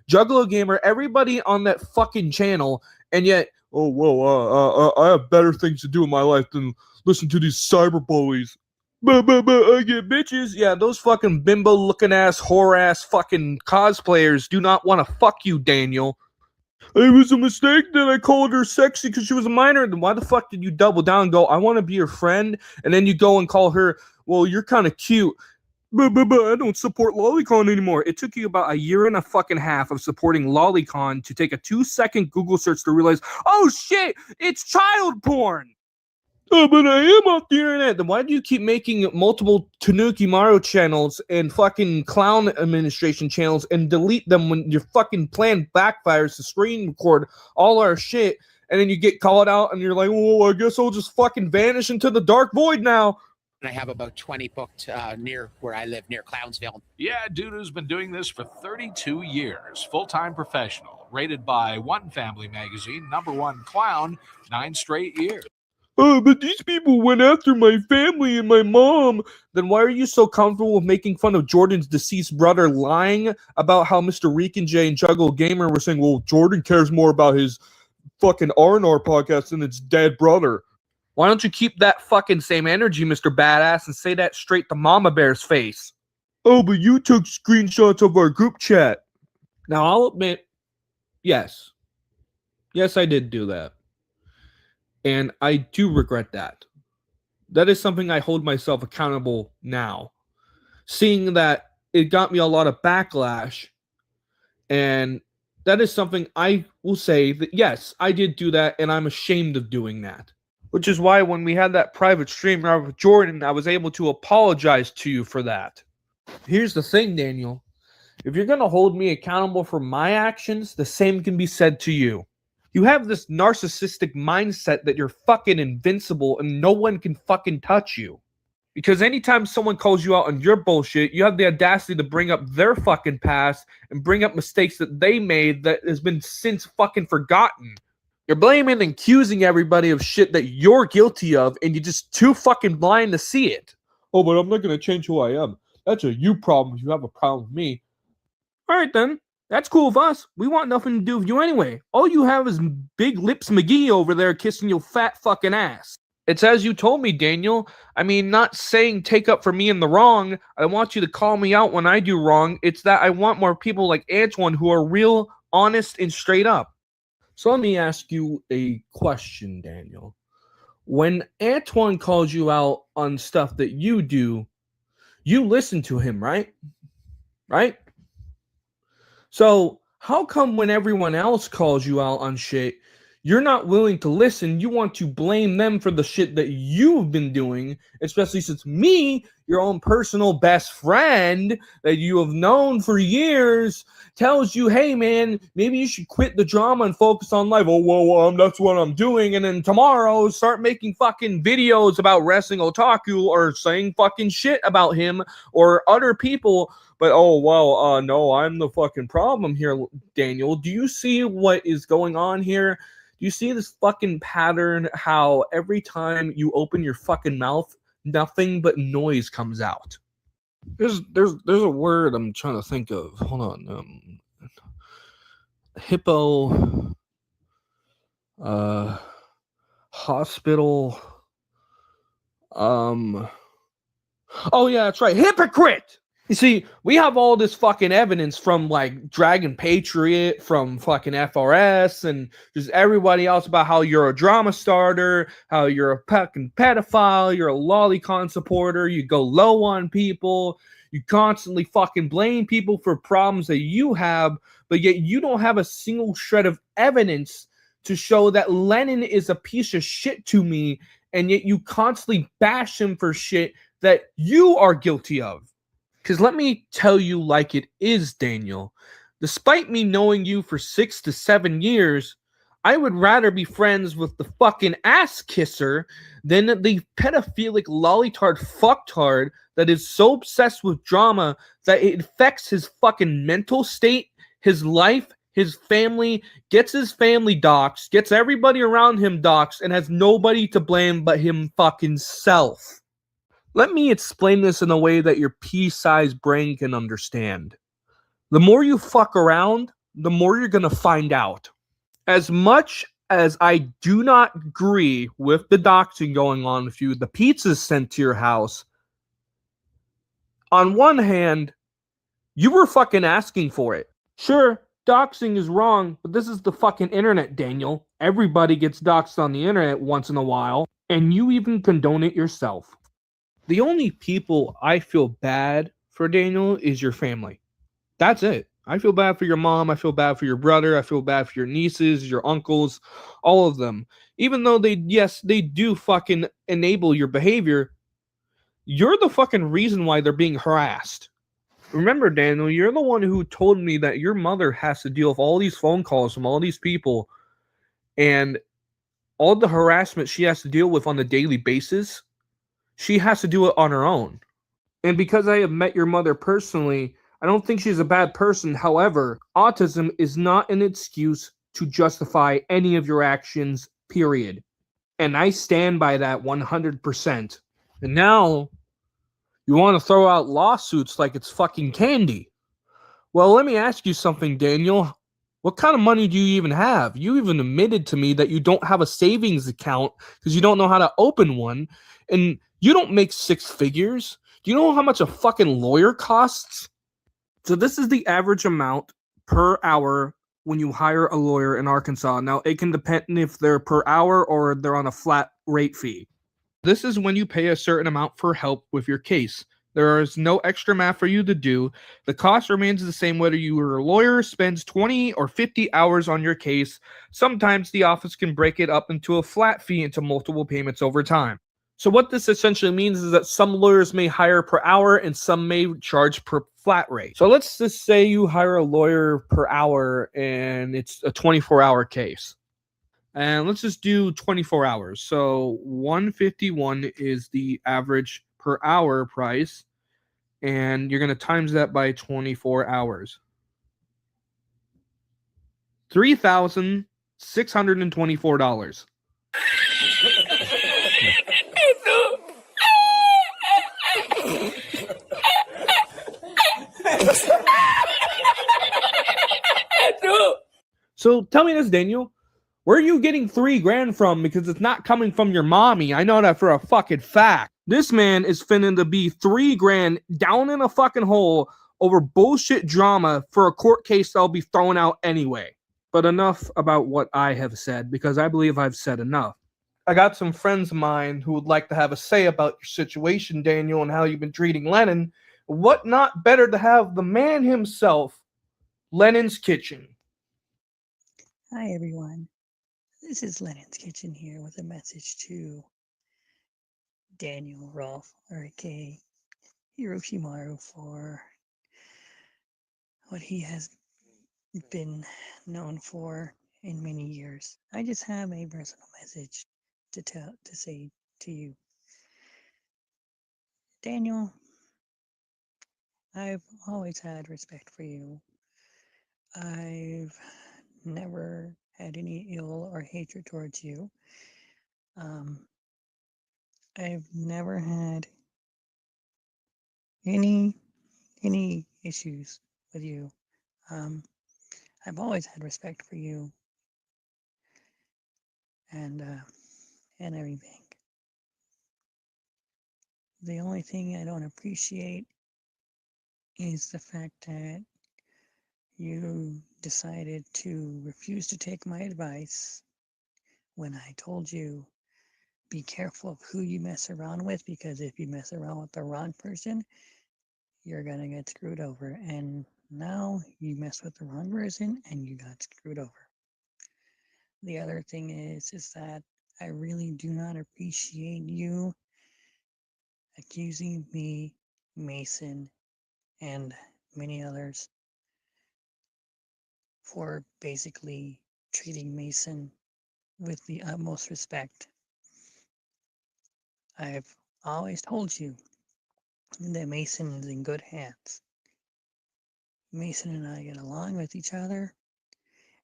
Juggalo Gamer, everybody on that fucking channel, and yet, oh, well, I have better things to do in my life than listen to these cyberbullies. But I get bitches. Yeah, those fucking bimbo-looking ass, whore-ass fucking cosplayers do not want to fuck you, Daniel. It was a mistake that I called her sexy because she was a minor. Then why the fuck did you double down and go, I want to be your friend? And then you go and call her, well, you're kind of cute. But I don't support Lolicon anymore. It took you about a year and a fucking half of supporting Lolicon to take a 2-second Google search to realize, oh shit, it's child porn. Oh, but I am off the internet. Then why do you keep making multiple Tanuki Mario channels and fucking clown administration channels and delete them when your fucking plan backfires to screen record all our shit, and then you get called out and you're like, well, I guess I'll just fucking vanish into the dark void now. I have about 20 booked near where I live, near Clownsville. Yeah, dude who's been doing this for 32 years. Full-time professional. Rated by One Family Magazine, #1 clown, 9 straight years. Oh, but these people went after my family and my mom. Then why are you so comfortable with making fun of Jordan's deceased brother lying about how Mr. Rican J and Juggalo Gamer were saying, well, Jordan cares more about his fucking R&R podcast than his dead brother? Why don't you keep that fucking same energy, Mr. Badass, and say that straight to Mama Bear's face? Oh, but you took screenshots of our group chat. Now, I'll admit, yes. Yes, I did do that. And I do regret that. That is something I hold myself accountable now. Seeing that it got me a lot of backlash. And that is something I will say that, yes, I did do that, and I'm ashamed of doing that. Which is why when we had that private stream with Jordan, I was able to apologize to you for that. Here's the thing, Daniel. If you're going to hold me accountable for my actions, the same can be said to you. You have this narcissistic mindset that you're fucking invincible and no one can fucking touch you. Because anytime someone calls you out on your bullshit, you have the audacity to bring up their fucking past and bring up mistakes that they made that has been since fucking forgotten. You're blaming and accusing everybody of shit that you're guilty of, and you're just too fucking blind to see it. Oh, but I'm not going to change who I am. That's a you problem if you have a problem with me. All right, then. That's cool with us. We want nothing to do with you anyway. All you have is Big Lips McGee over there kissing your fat fucking ass. It's as you told me, Daniel. I mean, not saying take up for me in the wrong. I want you to call me out when I do wrong. It's that I want more people like Antoine who are real, honest, and straight up. So let me ask you a question, Daniel. When Antoine calls you out on stuff that you do, you listen to him, right? Right? So how come when everyone else calls you out on shit, you're not willing to listen? You want to blame them for the shit that you've been doing, especially since me, your own personal best friend that you have known for years, tells you, hey, man, maybe you should quit the drama and focus on life. Oh, well, that's what I'm doing. And then tomorrow, start making fucking videos about Wrestling Otaku or saying fucking shit about him or other people. But, oh, well, no, I'm the fucking problem here, Daniel. Do you see what is going on here? Do you see this fucking pattern, how every time you open your fucking mouth, nothing but noise comes out? There's a word I'm trying to think of. Hold on. hospital. Oh yeah, that's right. Hypocrite! You see, we have all this fucking evidence from like Dragon Patriot, from fucking FRS, and just everybody else about how you're a drama starter, how you're a fucking pedophile, you're a lolicon supporter, you go low on people, you constantly fucking blame people for problems that you have, but yet you don't have a single shred of evidence to show that Lennon is a piece of shit to me, and yet you constantly bash him for shit that you are guilty of. Because let me tell you like it is, Daniel. Despite me knowing you for 6 to 7 years, I would rather be friends with the fucking ass kisser than the pedophilic lollitard fucktard that is so obsessed with drama that it affects his fucking mental state, his life, his family, gets his family doxxed, gets everybody around him doxxed, and has nobody to blame but him fucking self. Let me explain this in a way that your pea-sized brain can understand. The more you fuck around, the more you're going to find out. As much as I do not agree with the doxing going on with you, the pizzas sent to your house, on one hand, you were fucking asking for it. Sure, doxing is wrong, but this is the fucking internet, Daniel. Everybody gets doxed on the internet once in a while, and you even condone it yourself. The only people I feel bad for, Daniel, is your family. That's it. I feel bad for your mom. I feel bad for your brother. I feel bad for your nieces, your uncles, all of them. Even though they do fucking enable your behavior, you're the fucking reason why they're being harassed. Remember, Daniel, you're the one who told me that your mother has to deal with all these phone calls from all these people and all the harassment she has to deal with on a daily basis. She has to do it on her own. And because I have met your mother personally, I don't think she's a bad person. However, autism is not an excuse to justify any of your actions, period. And I stand by that 100%. And now, you want to throw out lawsuits like it's fucking candy. Well, let me ask you something, Daniel. What kind of money do you even have? You even admitted to me that you don't have a savings account because you don't know how to open one, and you don't make 6 figures. Do you know how much a fucking lawyer costs? So this is the average amount per hour when you hire a lawyer in Arkansas. Now, it can depend if they're per hour or they're on a flat rate fee. This is when you pay a certain amount for help with your case. There is no extra math for you to do. The cost remains the same whether your lawyer spends 20 or 50 hours on your case. Sometimes the office can break it up into a flat fee into multiple payments over time. So what this essentially means is that some lawyers may hire per hour and some may charge per flat rate. So let's just say you hire a lawyer per hour and it's a 24-hour case. And let's just do 24 hours. So 151 is the average per hour price. And you're going to times that by 24 hours. $3,624. So tell me this, Daniel. Where are you getting $3,000 from? Because it's not coming from your mommy. I know that for a fucking fact. This man is finna to be $3,000 down in a fucking hole over bullshit drama for a court case that'll be thrown out anyway. But enough about what I have said, because I believe I've said enough. I got some friends of mine who would like to have a say about your situation, Daniel, and how you've been treating Lennon. What not better to have the man himself, Lennon's Kitchen. Hi, everyone. This is Lennon's Kitchen here with a message to Daniel Rolfe, or aka Hiroshimaru, for what he has been known for in many years. I just have a personal message to say to you. Daniel, I've always had respect for you. I've never had any ill or hatred towards you. I've never had any issues with you. I've always had respect for you, and and everything. The only thing I don't appreciate is the fact that you decided to refuse to take my advice when I told you be careful of who you mess around with, because if you mess around with the wrong person, you're gonna get screwed over. And now you mess with the wrong person and you got screwed over. The other thing is that I really do not appreciate you accusing me, Mason, and many others for basically treating Mason with the utmost respect. I've always told you that Mason is in good hands. Mason and I get along with each other.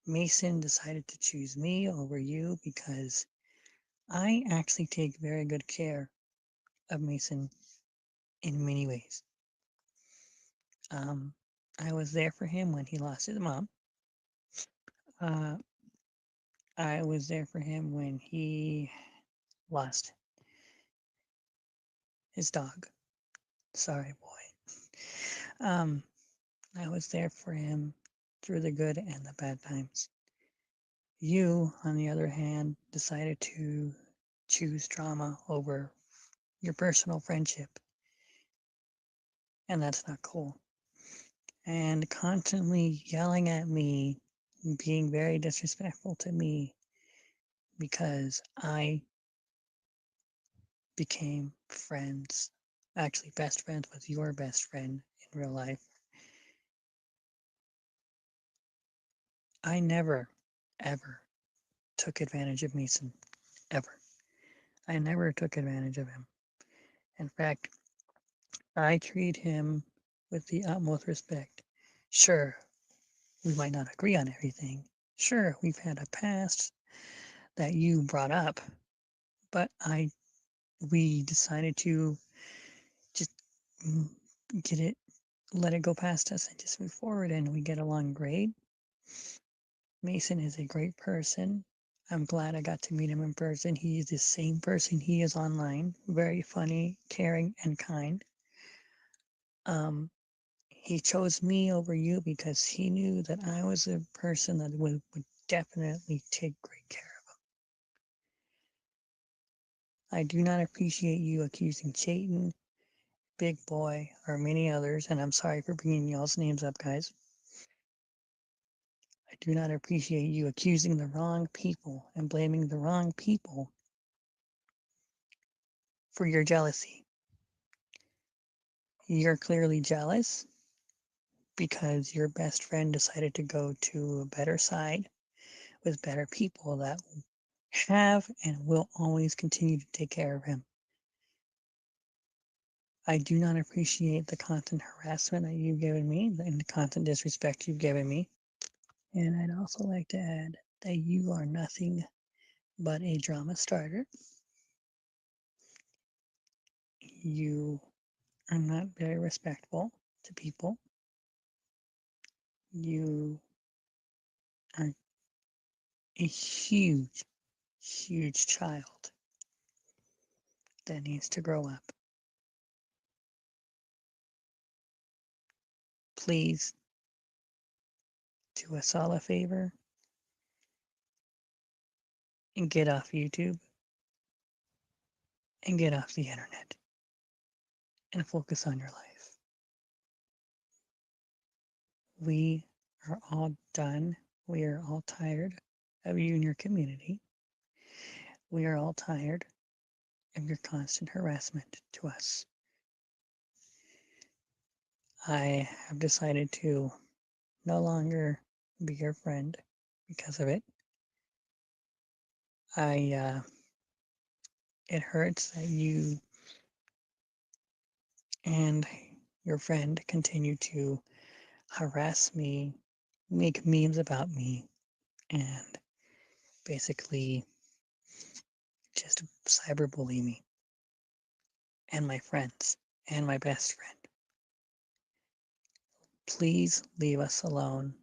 Mason decided to choose me over you because I actually take very good care of Mason in many ways. I was there for him when he lost his mom. I was there for him when he lost his dog. Sorry, boy. I was there for him through the good and the bad times. You, on the other hand, decided to choose drama over your personal friendship. And that's not cool. And constantly yelling at me, being very disrespectful to me because I became friends, actually best friends with your best friend in real life. I never, ever took advantage of Mason. Ever. I never took advantage of him. In fact, I treat him with the utmost respect. Sure, we might not agree on everything. Sure, we've had a past that you brought up, but we decided to just let it go past us and just move forward, and we get along great. Mason is a great person. I'm glad I got to meet him in person. He is the same person he is online. Very funny, caring, and kind. He chose me over you because he knew that I was a person that would definitely take great care of him. I do not appreciate you accusing Chayton, Big Boy, or many others, and I'm sorry for bringing y'all's names up, guys. I do not appreciate you accusing the wrong people and blaming the wrong people for your jealousy. You're clearly jealous because your best friend decided to go to a better side with better people that have and will always continue to take care of him. I do not appreciate the constant harassment that you've given me and the constant disrespect you've given me. And I'd also like to add that you are nothing but a drama starter. You are not very respectful to people. You are a huge, huge child that needs to grow up. Please do us all a favor and get off YouTube and get off the internet and focus on your life. We are all done. We are all tired of you and your community. We are all tired of your constant harassment to us. I have decided to no longer be your friend because of it. It hurts that you and your friend continue to harass me, make memes about me, and basically just cyberbully me and my friends and my best friend. Please leave us alone.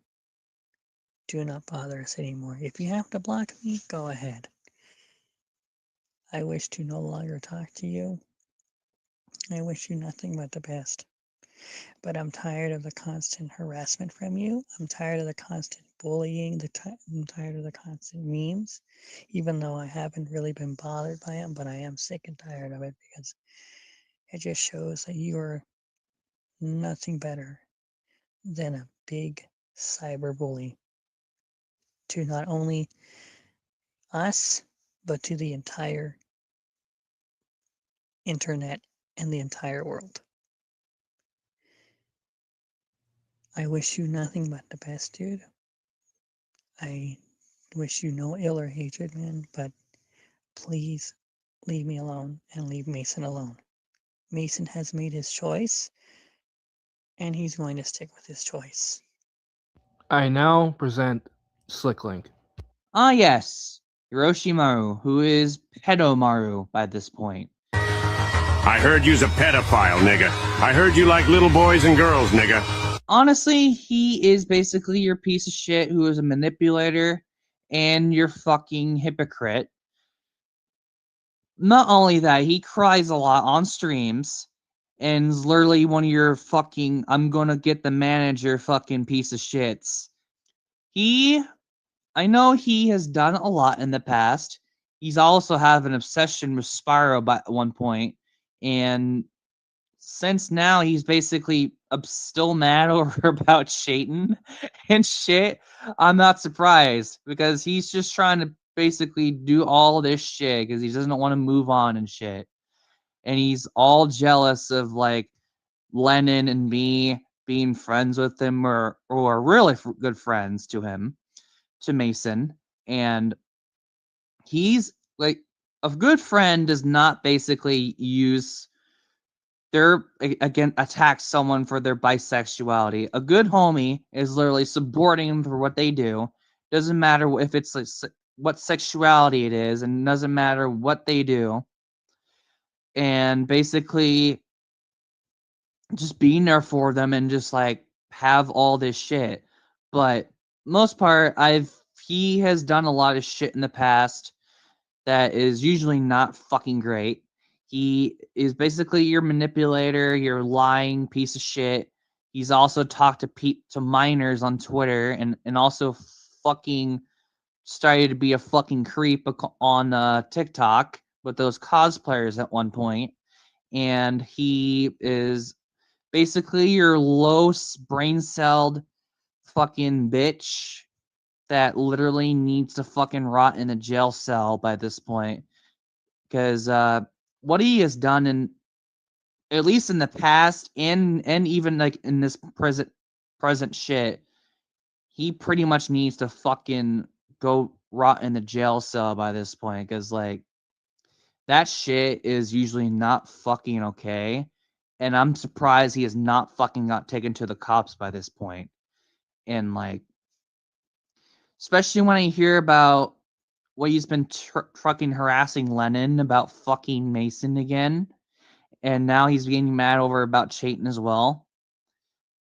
Do not bother us anymore. If you have to block me, go ahead. I wish to no longer talk to you. I wish you nothing but the best. But I'm tired of the constant harassment from you. I'm tired of the constant bullying. I'm tired of the constant memes, even though I haven't really been bothered by them, but I am sick and tired of it because it just shows that you are nothing better than a big cyber bully to not only us, but to the entire internet and the entire world. I wish you nothing but the best, dude. I wish you no ill or hatred, man, but please leave me alone and leave Mason alone. Mason has made his choice, and he's going to stick with his choice. I now present Slicklink. Ah, yes, Hiroshimaru, who is Pedomaru by this point. I heard you's a pedophile, nigga. I heard you like little boys and girls, nigga. Honestly, he is basically your piece of shit who is a manipulator and your fucking hypocrite. Not only that, he cries a lot on streams and is literally one of your fucking I'm gonna get the manager fucking piece of shits. I know he has done a lot in the past. He's also have an obsession with Spyro by at one point, and since now he's basically still mad over about Shayton and shit, I'm not surprised because he's just trying to basically do all this shit because he doesn't want to move on and shit. And he's all jealous of like Lennon and me being friends with him or really good friends to him, to Mason. And he's like, a good friend does not basically use again attack someone for their bisexuality. A good homie is literally supporting them for what they do. Doesn't matter if it's like what sexuality it is, and doesn't matter what they do. And basically just being there for them and just like have all this shit. But most part, he has done a lot of shit in the past that is usually not fucking great. He is basically your manipulator, your lying piece of shit. He's also talked to minors on Twitter and also fucking started to be a fucking creep on TikTok with those cosplayers at one point. And he is basically your low brain-celled fucking bitch that literally needs to fucking rot in a jail cell by this point. Because what he has done in at least in the past and even like in this present shit, he pretty much needs to fucking go rot in the jail cell by this point. Because like that shit is usually not fucking okay. And I'm surprised he has not fucking got taken to the cops by this point. And like, especially when I hear about what he's been fucking harassing Lennon about fucking Mason again. And now he's getting mad over about Chayton as well.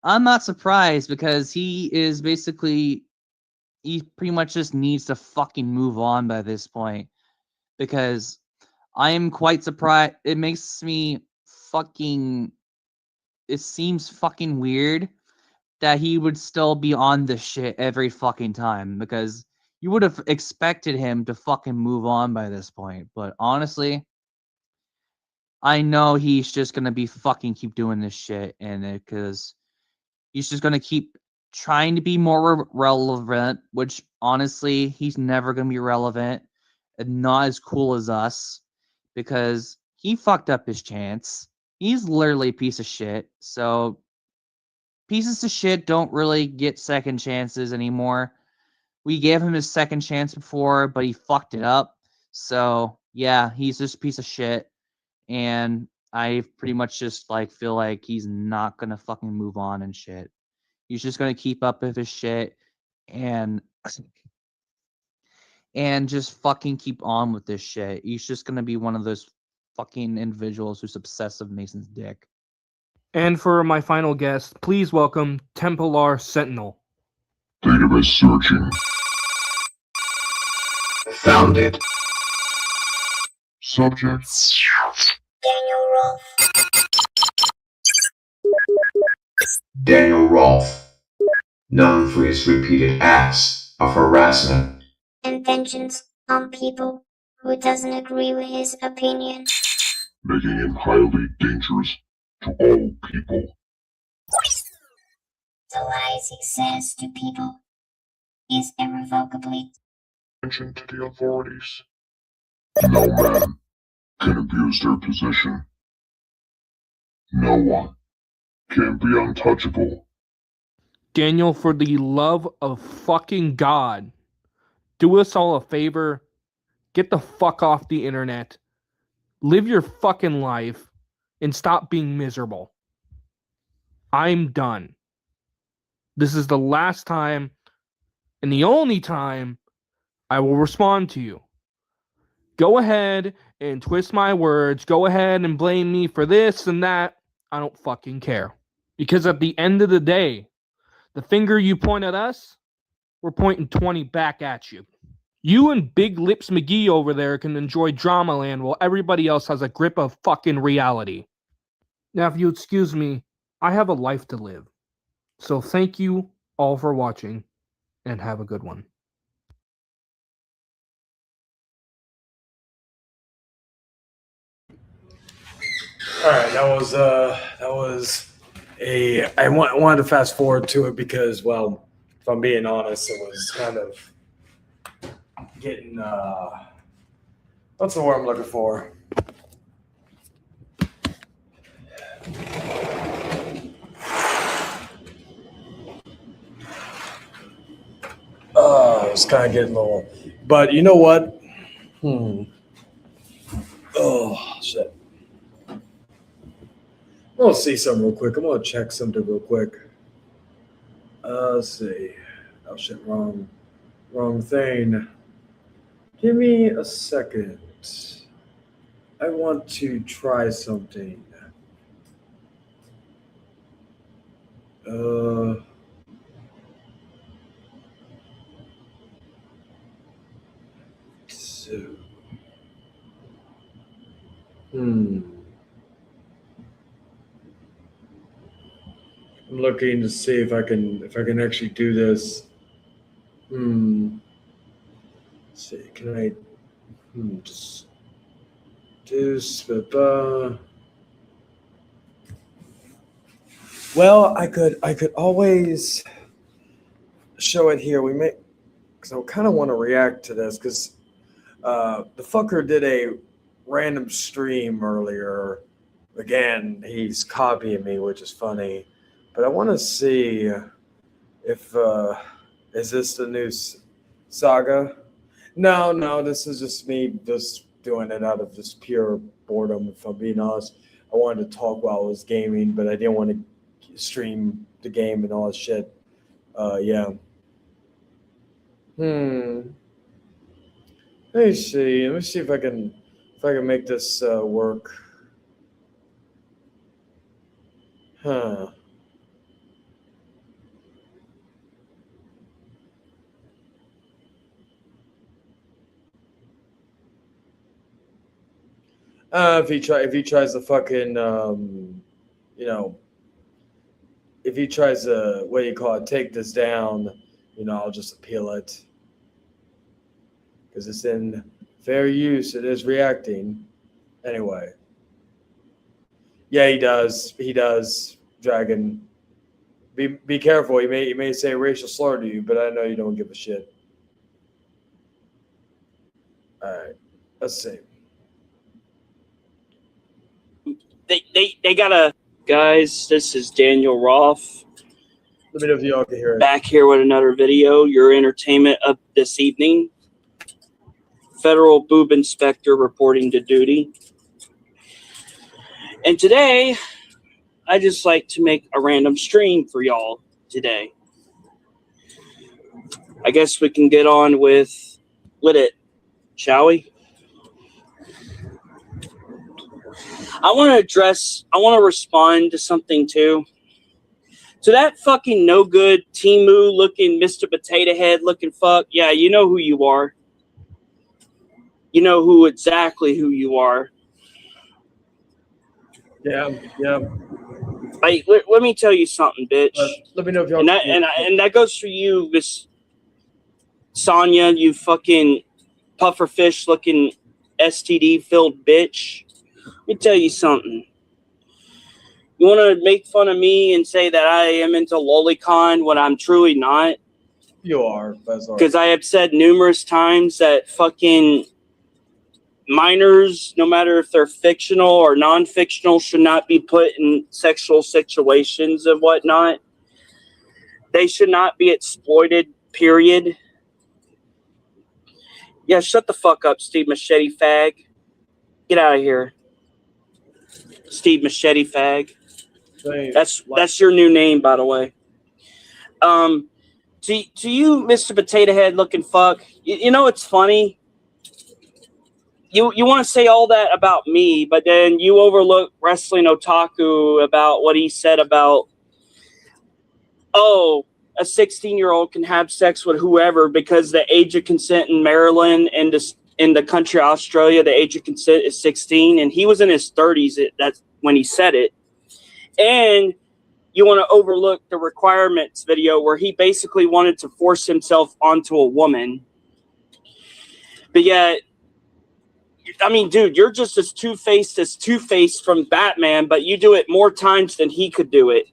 I'm not surprised because he pretty much just needs to fucking move on by this point. Because I am quite surprised. It seems fucking weird that he would still be on this shit every fucking time, because you would have expected him to fucking move on by this point. But honestly, I know he's just gonna be fucking keep doing this shit, and because he's just gonna keep trying to be more relevant, which honestly, he's never gonna be relevant and not as cool as us, because he fucked up his chance. He's literally a piece of shit. So pieces of shit don't really get second chances anymore. We gave him his second chance before, but he fucked it up. So yeah, he's just a piece of shit. And I pretty much just like feel like he's not gonna fucking move on and shit. He's just gonna keep up with his shit and just fucking keep on with this shit. He's just gonna be one of those fucking individuals who's obsessed with Mason's dick. And for my final guest, please welcome Templar Sentinel. Database searching. Found it. Subject. Daniel Rolfe. Daniel Rolfe, known for his repeated acts of harassment And vengeance on people who doesn't agree with his opinion. making him highly dangerous to all people. The lies he says to people is irrevocably Attention to the authorities. No man can abuse their position. No one can be untouchable. Daniel, for the love of fucking God, do us all a favor. Get the fuck off the internet. Live your fucking life and stop being miserable. I'm done. This is the last time and the only time I will respond to you. Go ahead and twist my words. Go ahead and blame me for this and that. I don't fucking care. Because at the end of the day, the finger you point at us, we're pointing 20 back at you. You and Big Lips McGee over there can enjoy Dramaland while everybody else has a grip of fucking reality. Now, if you excuse me, I have a life to live. So thank you all for watching, and have a good one. All right, that was I wanted to fast forward to it because, well, if I'm being honest, it was kind of getting what's the word I'm looking for? It's kind of getting a little, but you know what? Oh shit. I'm gonna see something real quick. I'm gonna check something real quick. Let's see. Oh shit, wrong thing. Give me a second. I want to try something. So, I'm looking to see if I can actually do this. Let's see, can I just do well, I could always show it here. We may, because I kind of want to react to this because the fucker did a random stream earlier. Again, he's copying me, which is funny. But I want to see if is this the new saga? No, this is just me just doing it out of just pure boredom. If I'm being honest, I wanted to talk while I was gaming, but I didn't want to stream the game and all that shit. Yeah. Let me see. Let me see if I can make this work. Huh. If he tries to fucking if he tries to, what do you call it, take this down, I'll just appeal it because it's in fair use. It is reacting anyway. Yeah, he does, Dragon. Be careful. He may say a racial slur to you, but I know you don't give a shit. All right, let's see. They got a guys. This is Daniel Rolfe. Let me know if y'all can hear it. Back here with another video. Your entertainment of this evening. Federal boob inspector reporting to duty. And today, I just like to make a random stream for y'all today. I guess we can get on with it, shall we? I want to respond to something too. To that fucking no good Timu looking Mr. Potato Head looking fuck. Yeah, you know who you are. you know who you are. Yeah, yeah. Like, let me tell you something, bitch. Let me know if y'all. And that goes for you, Miss Sonya. You fucking pufferfish looking STD filled bitch. Let me tell you something. You want to make fun of me and say that I am into lolicon when I'm truly not? You are. That's all right. Because I have said numerous times that fucking minors, no matter if they're fictional or non-fictional, should not be put in sexual situations and whatnot. They should not be exploited, period. Yeah, shut the fuck up, Steve Machete Fag. Get out of here. Steve Machete Fag. That's your new name, by the way. To you, Mr. Potato Head looking fuck, you know it's funny? You want to say all that about me, but then you overlook Wrestling Otaku about what he said about, oh, a 16-year-old can have sex with whoever because the age of consent in Maryland and in the country of Australia, the age of consent is 16, and he was in his 30s that's when he said it. And you want to overlook the requirements video where he basically wanted to force himself onto a woman. But yet, I mean, dude, you're just as two-faced from Batman, but you do it more times than he could do it.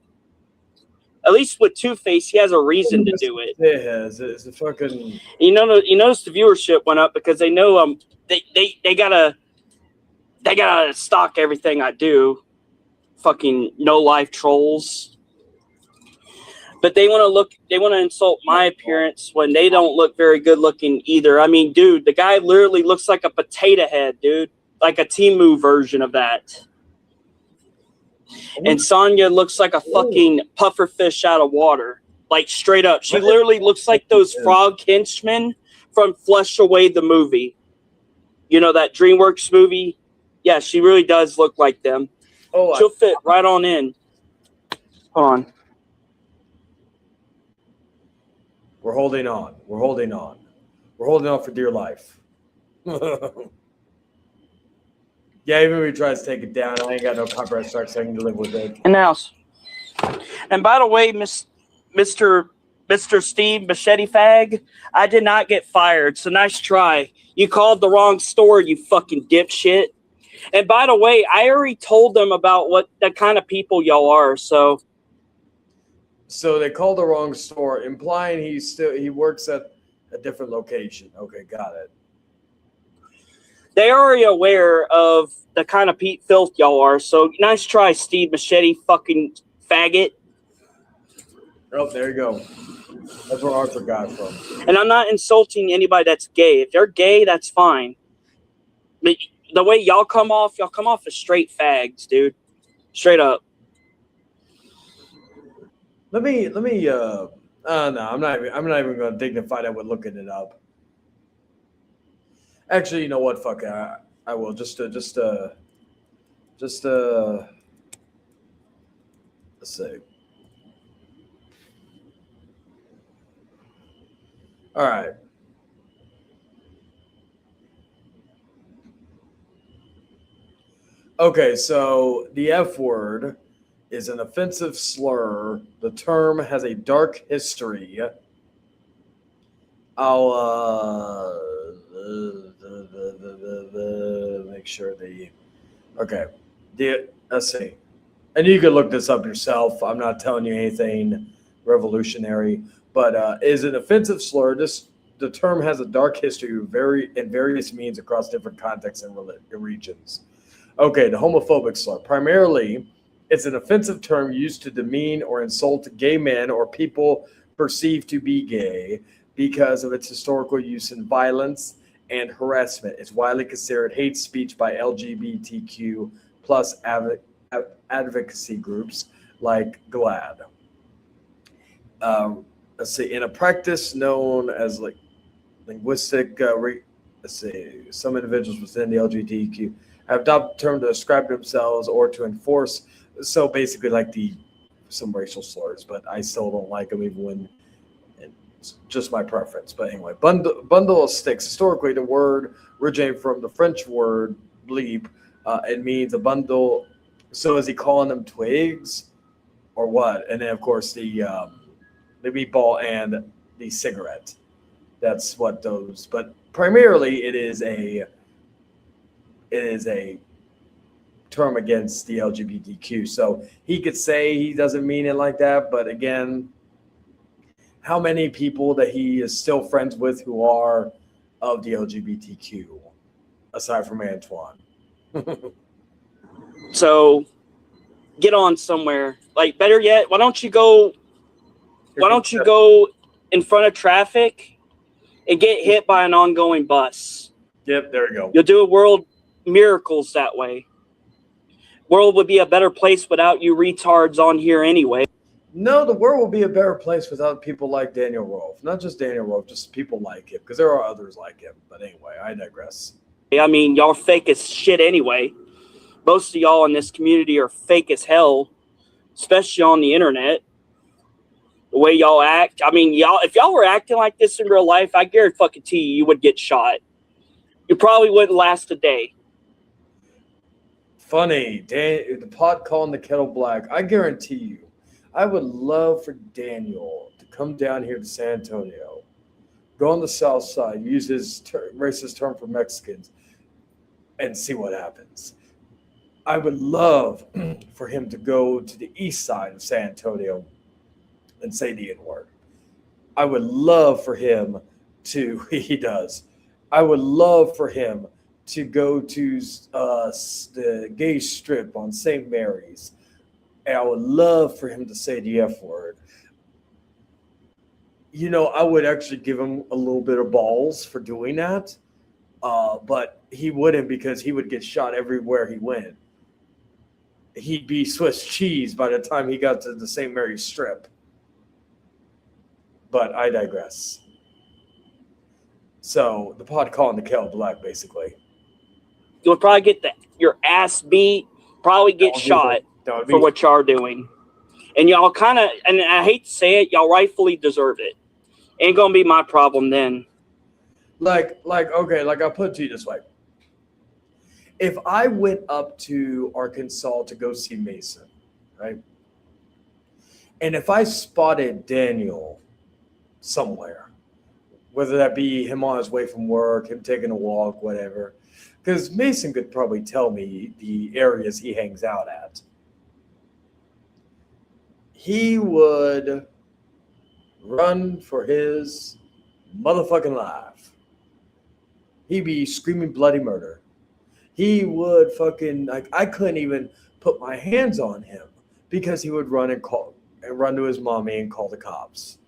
At least with Two-Face, he has a reason to do it. It's a fucking. You notice the viewership went up because they know they gotta stalk everything I do. Fucking no-life trolls. But they want to insult my appearance when they don't look very good looking either. I mean, dude, the guy literally looks like a potato head, dude. Like a Temu version of that. And Sonya looks like a fucking puffer fish out of water. Like, straight up. She literally looks like those frog henchmen from Flush Away the movie. You know, that DreamWorks movie? Yeah, she really does look like them. Oh, she'll fit right on in. Hold on. We're holding on. We're holding on. We're holding on for dear life. Yeah, even if he tries to take it down, I ain't got no copyright strikes, so I can live with it. And now, and by the way, Mr. Steve Machete Fag, I did not get fired, so nice try. You called the wrong store, you fucking dipshit. And by the way, I already told them about what the kind of people y'all are, so. So they called the wrong store, implying he works at a different location. Okay, got it. They already aware of the kind of filth y'all are, so nice try, Steve Machete fucking faggot. Oh, there you go. That's where Arthur got from. And I'm not insulting anybody that's gay. If they're gay, that's fine. But the way y'all come off as straight fags, dude. Straight up. Let me no, I'm not even gonna dignify that with looking it up. Actually, you know what? Fuck it. I will just let's see. All right. Okay, so the F word is an offensive slur. The term has a dark history. I'll make sure let's see. And you can look this up yourself. I'm not telling you anything revolutionary, but is an offensive slur. The term has a dark history in various means across different contexts and regions. Okay, the homophobic slur. Primarily, it's an offensive term used to demean or insult gay men or people perceived to be gay because of its historical use in violence and harassment. It's widely considered hate speech by LGBTQ plus advocacy groups like GLAAD. Let's see, in a practice known as linguistic, some individuals within the LGBTQ have adopted the term to describe themselves or to enforce. So basically, like some racial slurs, but I still don't like them even when It's just my preference. But anyway, bundle of sticks. Historically, the word originated from the French word bleep. It means a bundle. So is he calling them twigs or what? And then, of course, the meatball and the cigarette. That's what those. But primarily, it is a term against the LGBTQ. So he could say he doesn't mean it like that, but again, how many people that he is still friends with who are of the LGBTQ, aside from Antoine? So get on somewhere. Like, better yet, why don't you go in front of traffic and get hit by an ongoing bus? Yep, there you go. You'll do a world miracles that way. World would be a better place without you retards on here anyway. No, the world will be a better place without people like Daniel Rolfe. Not just Daniel Rolfe, just people like him, because there are others like him. But anyway, I digress. I mean, y'all fake as shit anyway. Most of y'all in this community are fake as hell, especially on the internet. The way y'all act. I mean, if y'all were acting like this in real life, I guarantee you would get shot. You probably wouldn't last a day. Funny, the pot calling the kettle black. I guarantee you, I would love for Daniel to come down here to San Antonio, go on the south side, use his racist term for Mexicans, and see what happens. I would love for him to go to the east side of San Antonio and say the N-word. I would love for him to, he does. I would love for him to go to the gay strip on St. Mary's. And I would love for him to say the F word. You know, I would actually give him a little bit of balls for doing that. But he wouldn't, because he would get shot everywhere he went. He'd be Swiss cheese by the time he got to the St. Mary's strip. But I digress. So the pot calling the kettle black, basically. You'll probably get your ass beat, probably get shot for what y'all are doing. And y'all kind of, and I hate to say it, y'all rightfully deserve it. Ain't gonna be my problem then. Okay, I'll put it to you this way. If I went up to Arkansas to go see Mason, right? And if I spotted Daniel somewhere, whether that be him on his way from work, him taking a walk, whatever, because Mason could probably tell me the areas he hangs out at, he would run for his motherfucking life. He'd be screaming bloody murder. He would fucking, like, I couldn't even put my hands on him because he would run to his mommy and call the cops.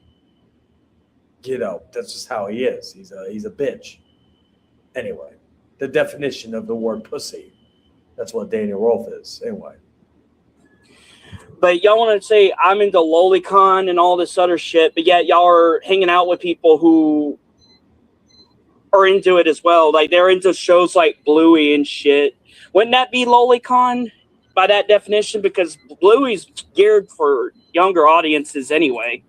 You know, that's just how he is. He's a bitch. Anyway, the definition of the word pussy. That's what Daniel Rolfe is. Anyway. But y'all want to say I'm into lolicon and all this other shit, but yet y'all are hanging out with people who are into it as well. Like, they're into shows like Bluey and shit. Wouldn't that be lolicon by that definition? Because Bluey's geared for younger audiences anyway.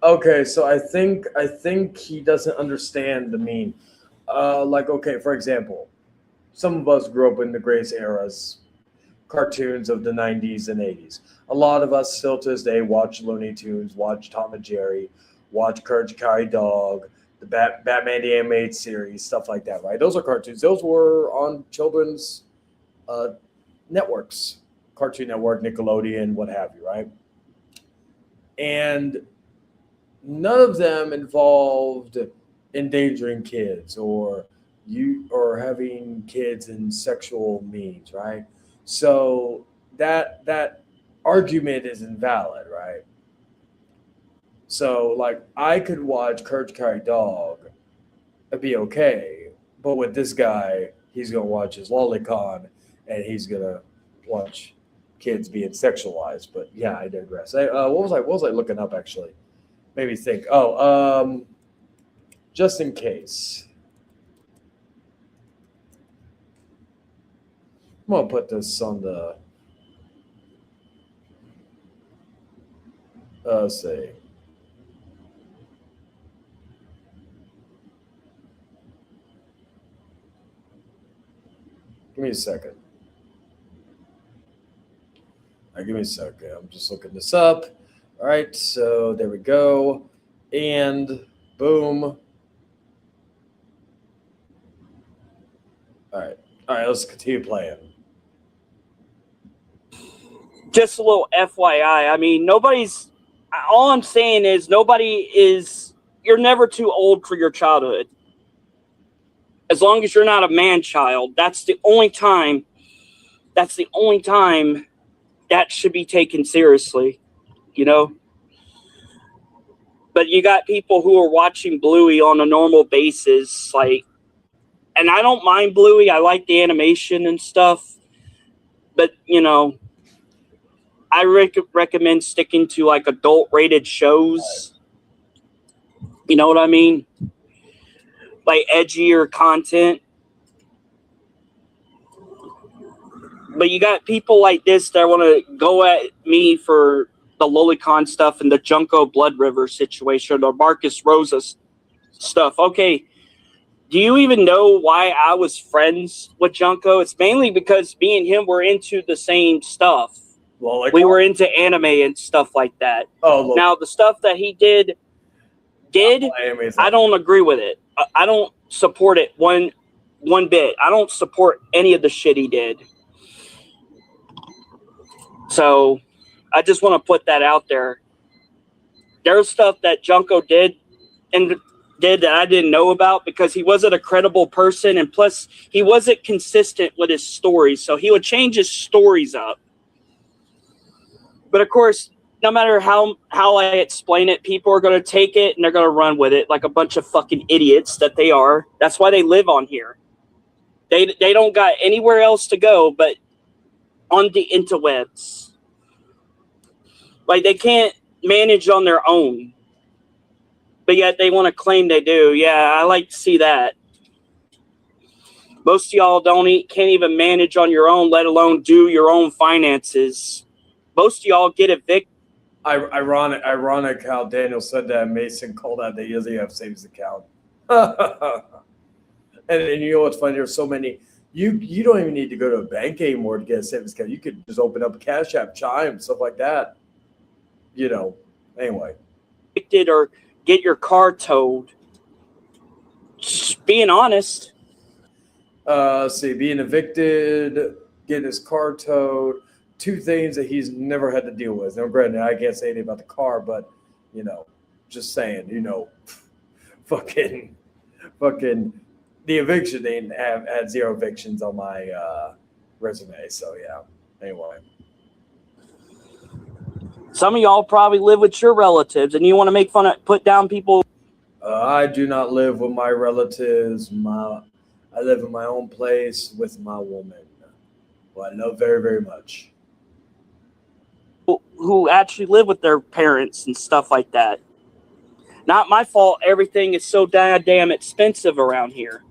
Okay, so I think he doesn't understand the mean. Okay, for example, some of us grew up in the greatest eras, cartoons of the 90s and 80s. A lot of us still to this day watch Looney Tunes, watch Tom and Jerry, watch Courage Carry Dog, the Batman the Animated Series, stuff like that, right? Those are cartoons. Those were on children's networks, Cartoon Network, Nickelodeon, what have you, right? And none of them involved endangering kids or having kids in sexual means, right? So that argument is invalid, right? So, like, I could watch Courage Carry Dog, it'd be okay, but with this guy, he's gonna watch his lolicon and he's gonna watch kids being sexualized. But yeah, I digress. What was I looking up actually? Made me think. Just in case. I'm gonna put this on the. Let's see. me a second. Give me a second. I'm just looking this up. All right, so there we go. And boom. All right, let's continue playing. Just a little FYI. I mean, all I'm saying is you're never too old for your childhood. As long as you're not a man-child, that's the only time that should be taken seriously, you know? But you got people who are watching Bluey on a normal basis, and I don't mind Bluey. I like the animation and stuff. But, I recommend sticking to, adult-rated shows. You know what I mean? Like, edgier content. But you got people like this that want to go at me for the Lolicon stuff and the Junko Blood River situation or Marcus Rosa's stuff. Okay, do you even know why I was friends with Junko? It's mainly because me and him were into the same stuff. Lolicon? We were into anime and stuff like that. Oh, now the stuff that he did, I don't agree with it. I don't support it one bit. I don't support any of the shit he did. So I just want to put that out there. There's stuff that Junko did that I didn't know about because he wasn't a credible person, and plus he wasn't consistent with his stories, so he would change his stories up. But of course, no matter how I explain it, people are going to take it and they're going to run with it like a bunch of fucking idiots that they are. That's why they live on here. They don't got anywhere else to go but on the interwebs. Like, they can't manage on their own. But yet they want to claim they do. Yeah, I like to see that. Most of y'all can't even manage on your own, let alone do your own finances. Most of y'all get evicted. Ironic how Daniel said that. Mason called out that he doesn't have savings account. and you know what's funny? There's so many. You don't even need to go to a bank anymore to get a savings account. You could just open up a Cash App, Chime, stuff like that. Anyway. Or get your car towed. Just being honest. Being evicted, getting his car towed, two things that he's never had to deal with. Now, granted, I can't say anything about the car, but, just saying, fucking, the eviction, they had 0 evictions on my resume. So, yeah, anyway. Some of y'all probably live with your relatives, and you want to put down people. I do not live with my relatives. I live in my own place with my woman, who I love very, very much. Who actually live with their parents and stuff like that. Not my fault. Everything is so damn expensive around here.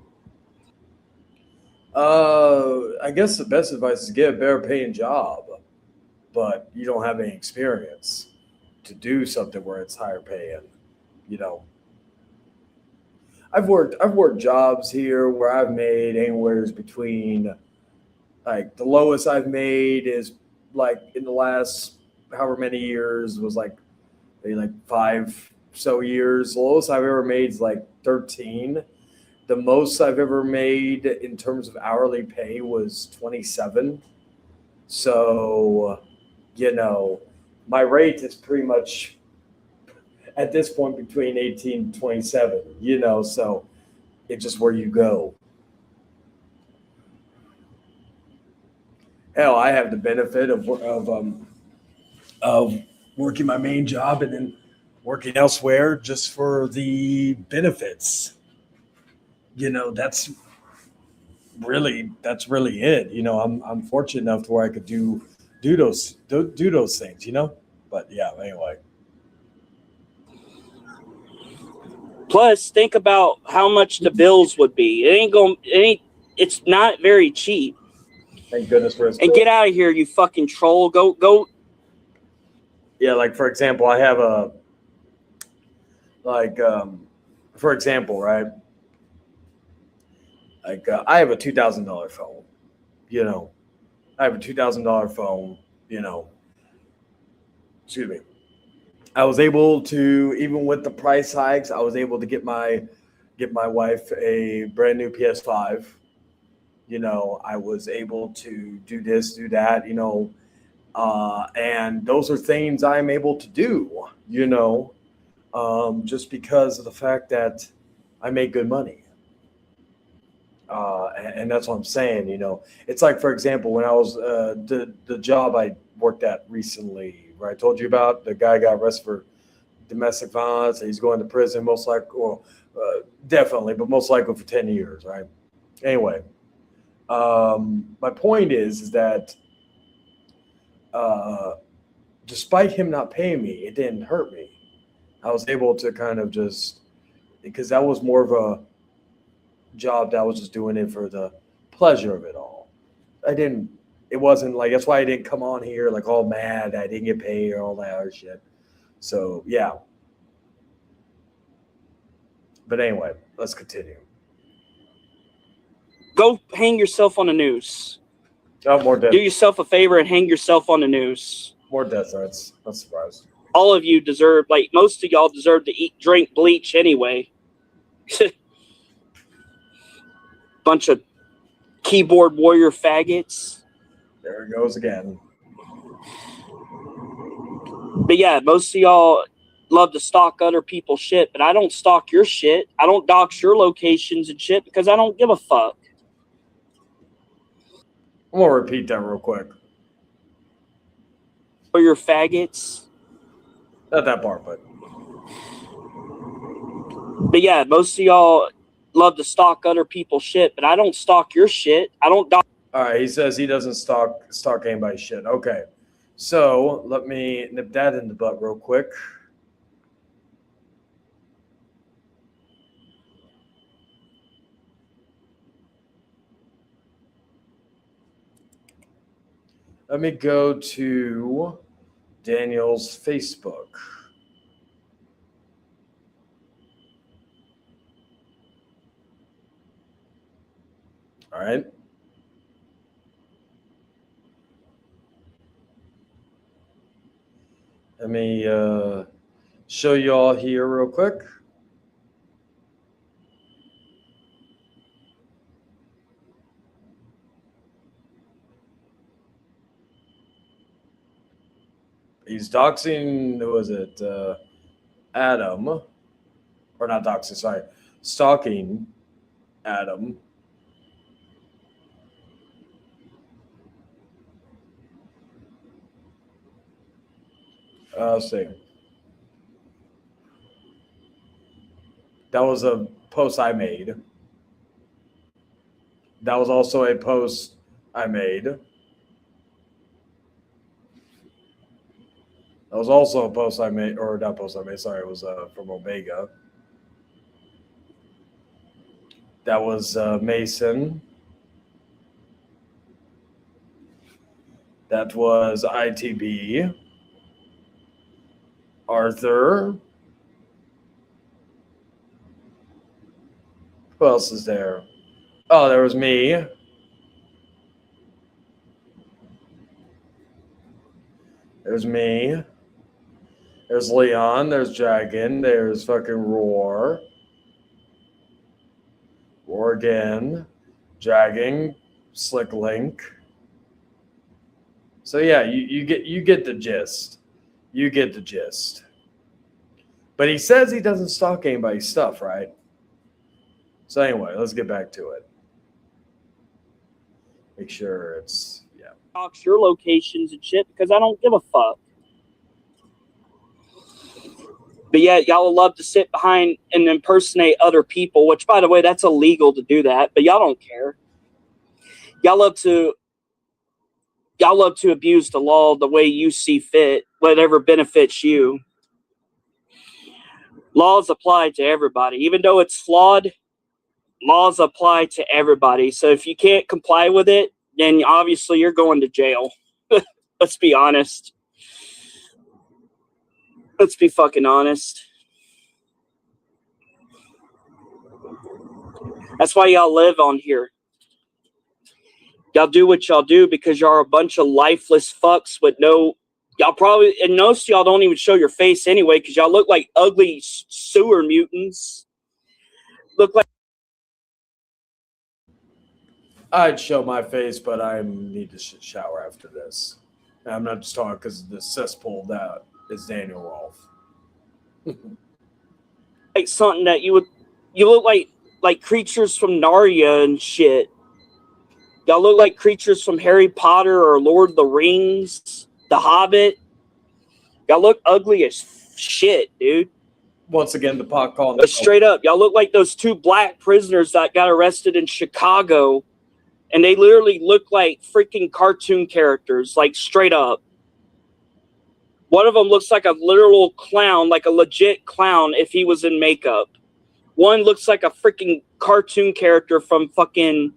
I guess the best advice is get a better paying job, but you don't have any experience to do something where it's higher paying. I've worked jobs here where I've made anywhere between, the lowest I've made is in the last however many years was maybe 5 so years. The lowest I've ever made is 13. The most I've ever made in terms of hourly pay was 27. So, my rate is pretty much at this point between 18 and 27, so it's just where you go. Hell, I have the benefit of working my main job and then working elsewhere just for the benefits. That's really it. I'm fortunate enough to where I could do those things, But yeah, anyway. Plus, think about how much the bills would be. It's not very cheap. Thank goodness for his. And get out of here, you fucking troll. Go. Yeah, for example, I have for example, right? I have a $2,000 phone. you know, I have a $2,000 phone, you know. Excuse me. I was able to, even with the price hikes, I was able to get my wife a brand new PS5. You know, I was able to do this, do that, you know, and those are things I'm able to do, you know, just because of the fact that I make good money. And that's what I'm saying, you know. It's like, for example, when I was the job I worked at recently, where I told you about, the guy got arrested for domestic violence. He's going to prison, most likely, well, definitely, but most likely for 10 years, right? Anyway, my point is that despite him not paying me, it didn't hurt me. I was able to kind of just, because that was more of a job that I was just doing it for the pleasure of it all. It wasn't like, that's why I didn't come on here like all mad I didn't get paid or all that other shit. So, yeah. But anyway, let's continue. Go hang yourself on a noose. Oh, more death. Do yourself a favor and hang yourself on a noose. More death threats. Not surprised. All of you deserve, like most of y'all deserve to drink bleach anyway. Bunch of keyboard warrior faggots. There it goes again. But yeah, most of y'all love to stalk other people's shit, but I don't stalk your shit. I don't dox your locations and shit because I don't give a fuck. I'm gonna repeat that real quick. Or your faggots. Not that part, but yeah, most of y'all love to stalk other people's shit, but I don't stalk your shit. I don't dox. All right, he says he doesn't stalk anybody's shit. Okay, so let me nip that in the butt real quick. Let me go to Daniel's Facebook. All right. Let me show you all here real quick. He's doxing, who was it? Adam. Or not doxing, sorry. Stalking Adam. Let's see. That was a post I made. That was also a post I made. That was also a post I made, or not post I made, sorry, it was from Omega. That was Mason. That was ITB. Arthur. Who else is there? Oh, there was me. There's me. There's Leon. There's Dragon. There's fucking Roar. Roar again. Dragon. Slick Link. So yeah, you get the gist. You get the gist. But he says he doesn't stalk anybody's stuff, right? So anyway, let's get back to it. Make sure it's, yeah. Dox your locations and shit because I don't give a fuck. But yeah, y'all will love to sit behind and impersonate other people, which, by the way, that's illegal to do that, but y'all don't care. Y'all love to abuse the law the way you see fit, whatever benefits you. Laws apply to everybody. Even though it's flawed, laws apply to everybody. So if you can't comply with it, then obviously you're going to jail. Let's be honest. Let's be fucking honest. That's why y'all live on here. Y'all do what y'all do because y'all are a bunch of lifeless fucks with no. Y'all probably, and most of y'all don't even show your face anyway because y'all look like ugly sewer mutants. Look like. I'd show my face, but I need to shower after this. And I'm not just talking because the cesspool that is Daniel Rolfe. Like something that you look like creatures from Narnia and shit. Y'all look like creatures from Harry Potter or Lord of the Rings, The Hobbit. Y'all look ugly as shit, dude. Once again, the pot call. But straight up, y'all look like those 2 black prisoners that got arrested in Chicago, and they literally look like freaking cartoon characters, like straight up. One of them looks like a literal clown, like a legit clown if he was in makeup. One looks like a freaking cartoon character from fucking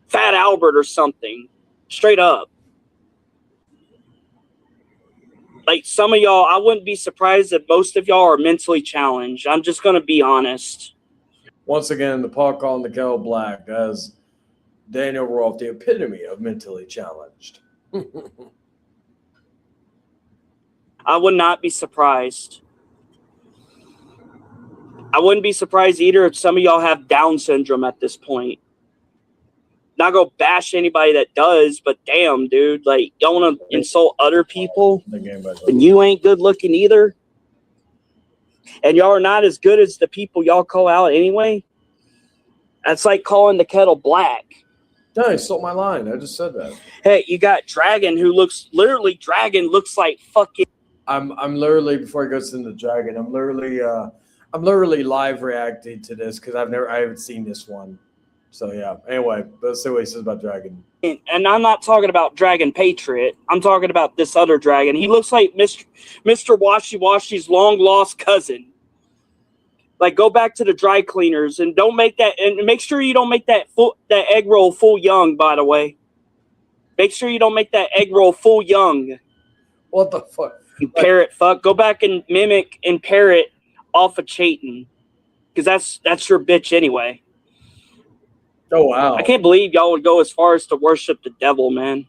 Fat Albert or something. Straight up. Like some of y'all, I wouldn't be surprised if most of y'all are mentally challenged. I'm just going to be honest. Once again, the pot call and the kettle black as Daniel Rolfe, the epitome of mentally challenged. I would not be surprised. I wouldn't be surprised either if some of y'all have Down syndrome at this point. Not gonna bash anybody that does, but damn, dude, like y'all want to insult other people, and you ain't good looking either, and y'all are not as good as the people y'all call out anyway. That's like calling the kettle black. No, you stole my line. I just said that. Hey, you got Dragon, who looks literally like fucking. I'm literally, before he goes into Dragon, I'm literally live reacting to this because I haven't seen this one. So yeah. Anyway, let's see what he says about Dragon. And I'm not talking about Dragon Patriot. I'm talking about this other dragon. He looks like Mr. Washy Washy's long lost cousin. Like, go back to the dry cleaners and don't make that. And make sure you don't make that egg roll full young. By the way, make sure you don't make that egg roll full young. What the fuck? You parrot fuck. Go back and mimic and parrot off of Chayton, because that's your bitch anyway. Oh wow! I can't believe y'all would go as far as to worship the devil, man.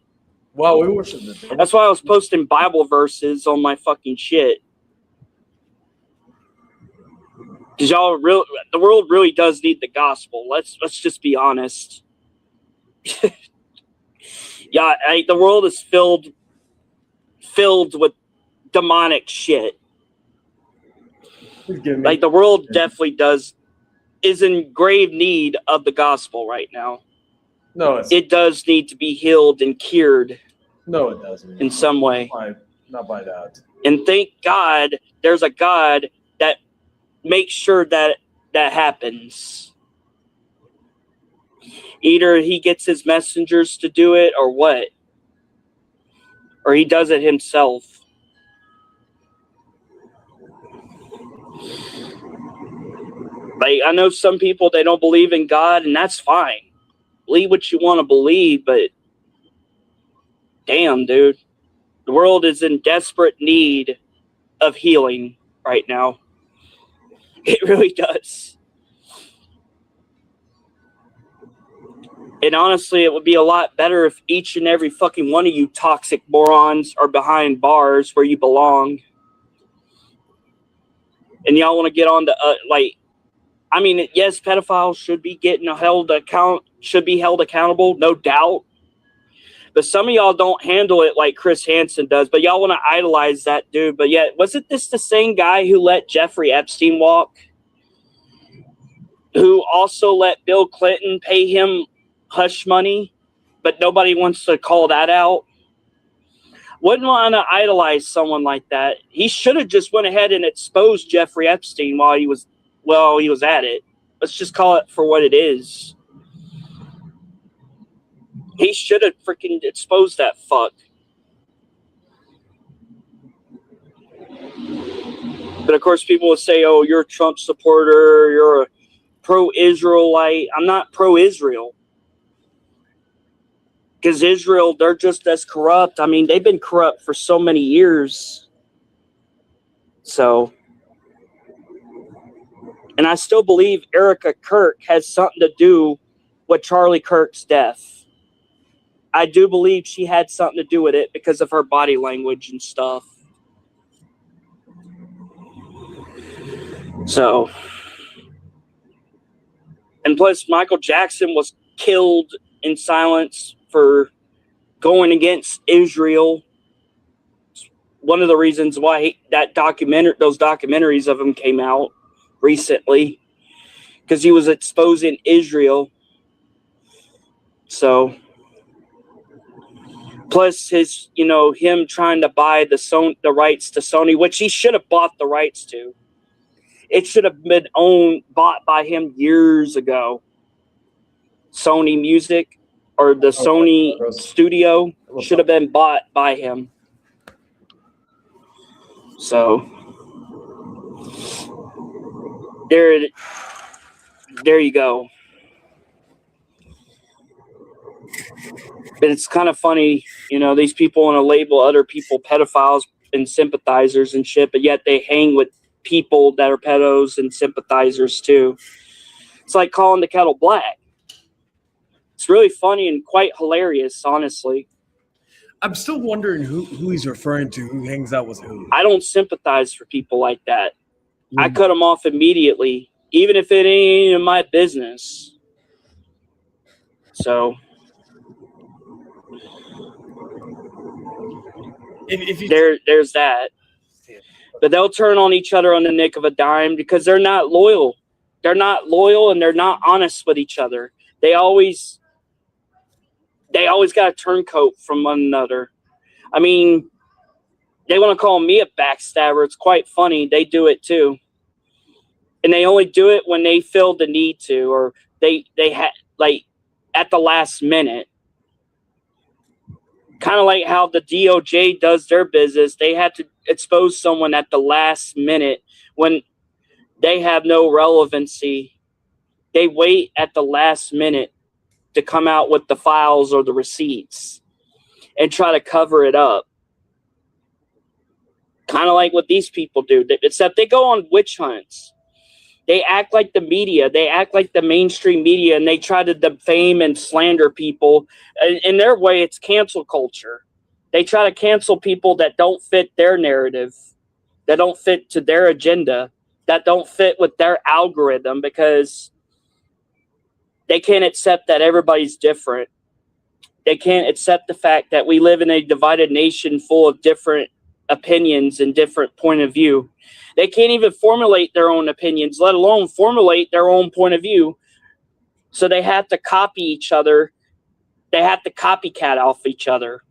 Wow, we worship the devil. That's why I was posting Bible verses on my fucking shit. Because the world really does need the gospel. Let's just be honest. Yeah, the world is filled with demonic shit. Like the world definitely is in grave need of the gospel right now. No, it does need to be healed and cured. No, it doesn't. In some way. Not by that. And thank God there's a God that makes sure that happens. Either he gets his messengers to do it or what. Or he does it himself. Like, I know some people, they don't believe in God, and that's fine. Believe what you want to believe, but damn, dude. The world is in desperate need of healing right now. It really does. And honestly, it would be a lot better if each and every fucking one of you toxic morons are behind bars where you belong. And y'all want to get on to, I mean, yes, pedophiles should be held accountable, no doubt. But some of y'all don't handle it like Chris Hansen does, but y'all want to idolize that dude. But yet, wasn't this the same guy who let Jeffrey Epstein walk? Who also let Bill Clinton pay him hush money, but nobody wants to call that out? Wouldn't want to idolize someone like that. He should have just went ahead and exposed Jeffrey Epstein while he was at it. Let's just call it for what it is. He should have freaking exposed that fuck. But of course, people will say, oh, you're a Trump supporter, you're a pro-Israelite. I'm not pro-Israel. Because Israel, they're just as corrupt. I mean, they've been corrupt for so many years. So, and I still believe Erica Kirk has something to do with Charlie Kirk's death. I do believe she had something to do with it because of her body language and stuff. So, and plus Michael Jackson was killed in silence for going against Israel. One of the reasons why those documentaries of him came out recently, because he was exposing Israel. So, plus his, him trying to buy the rights to Sony, which he should have bought the rights to. It should have been bought by him years ago. Sony Music or the Sony studio should have been bought by him. So there you go. But it's kind of funny, these people want to label other people pedophiles and sympathizers and shit, but yet they hang with people that are pedos and sympathizers too. It's like calling the kettle black. It's really funny and quite hilarious, honestly. I'm still wondering who he's referring to, who hangs out with who. I don't sympathize for people like that. I cut them off immediately, even if it ain't in my business. So there's that. But they'll turn on each other on the nick of a dime because they're not loyal. They're not loyal and they're not honest with each other. They always got a turncoat from one another. I mean, they want to call me a backstabber. It's quite funny. They do it too. And they only do it when they feel the need to, or they had like at the last minute. Kind of like how the DOJ does their business. They had to expose someone at the last minute when they have no relevancy. They wait at the last minute to come out with the files or the receipts and try to cover it up. Kind of like what these people do, except they go on witch hunts. They act like the media. They act like the mainstream media, and they try to defame and slander people. In their way, it's cancel culture. They try to cancel people that don't fit their narrative, that don't fit to their agenda, that don't fit with their algorithm, because they can't accept that everybody's different. They can't accept the fact that we live in a divided nation full of different opinions and different point of view. They can't even formulate their own opinions, let alone formulate their own point of view. So they have to copy each other. They have to copycat off each other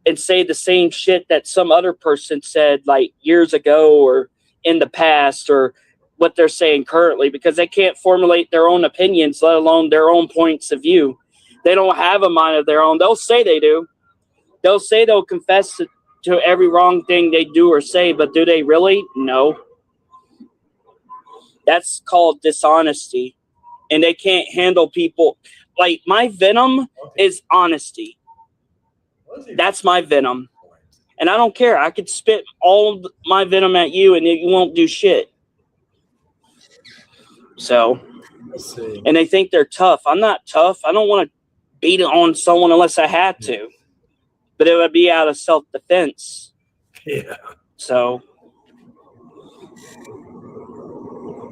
and say the same shit that some other person said like years ago or in the past, or what they're saying currently, because they can't formulate their own opinions, let alone their own points of view. They don't have a mind of their own. They'll say they do. They'll say they'll confess to every wrong thing they do or say, but do they really? No. That's called dishonesty. And they can't handle people. Like, my venom is honesty. That's my venom. And I don't care. I could spit all of my venom at you and you won't do shit. So, and they think they're tough. I'm not tough. I don't want to beat it on someone unless I had to. But it would be out of self-defense. Yeah. So,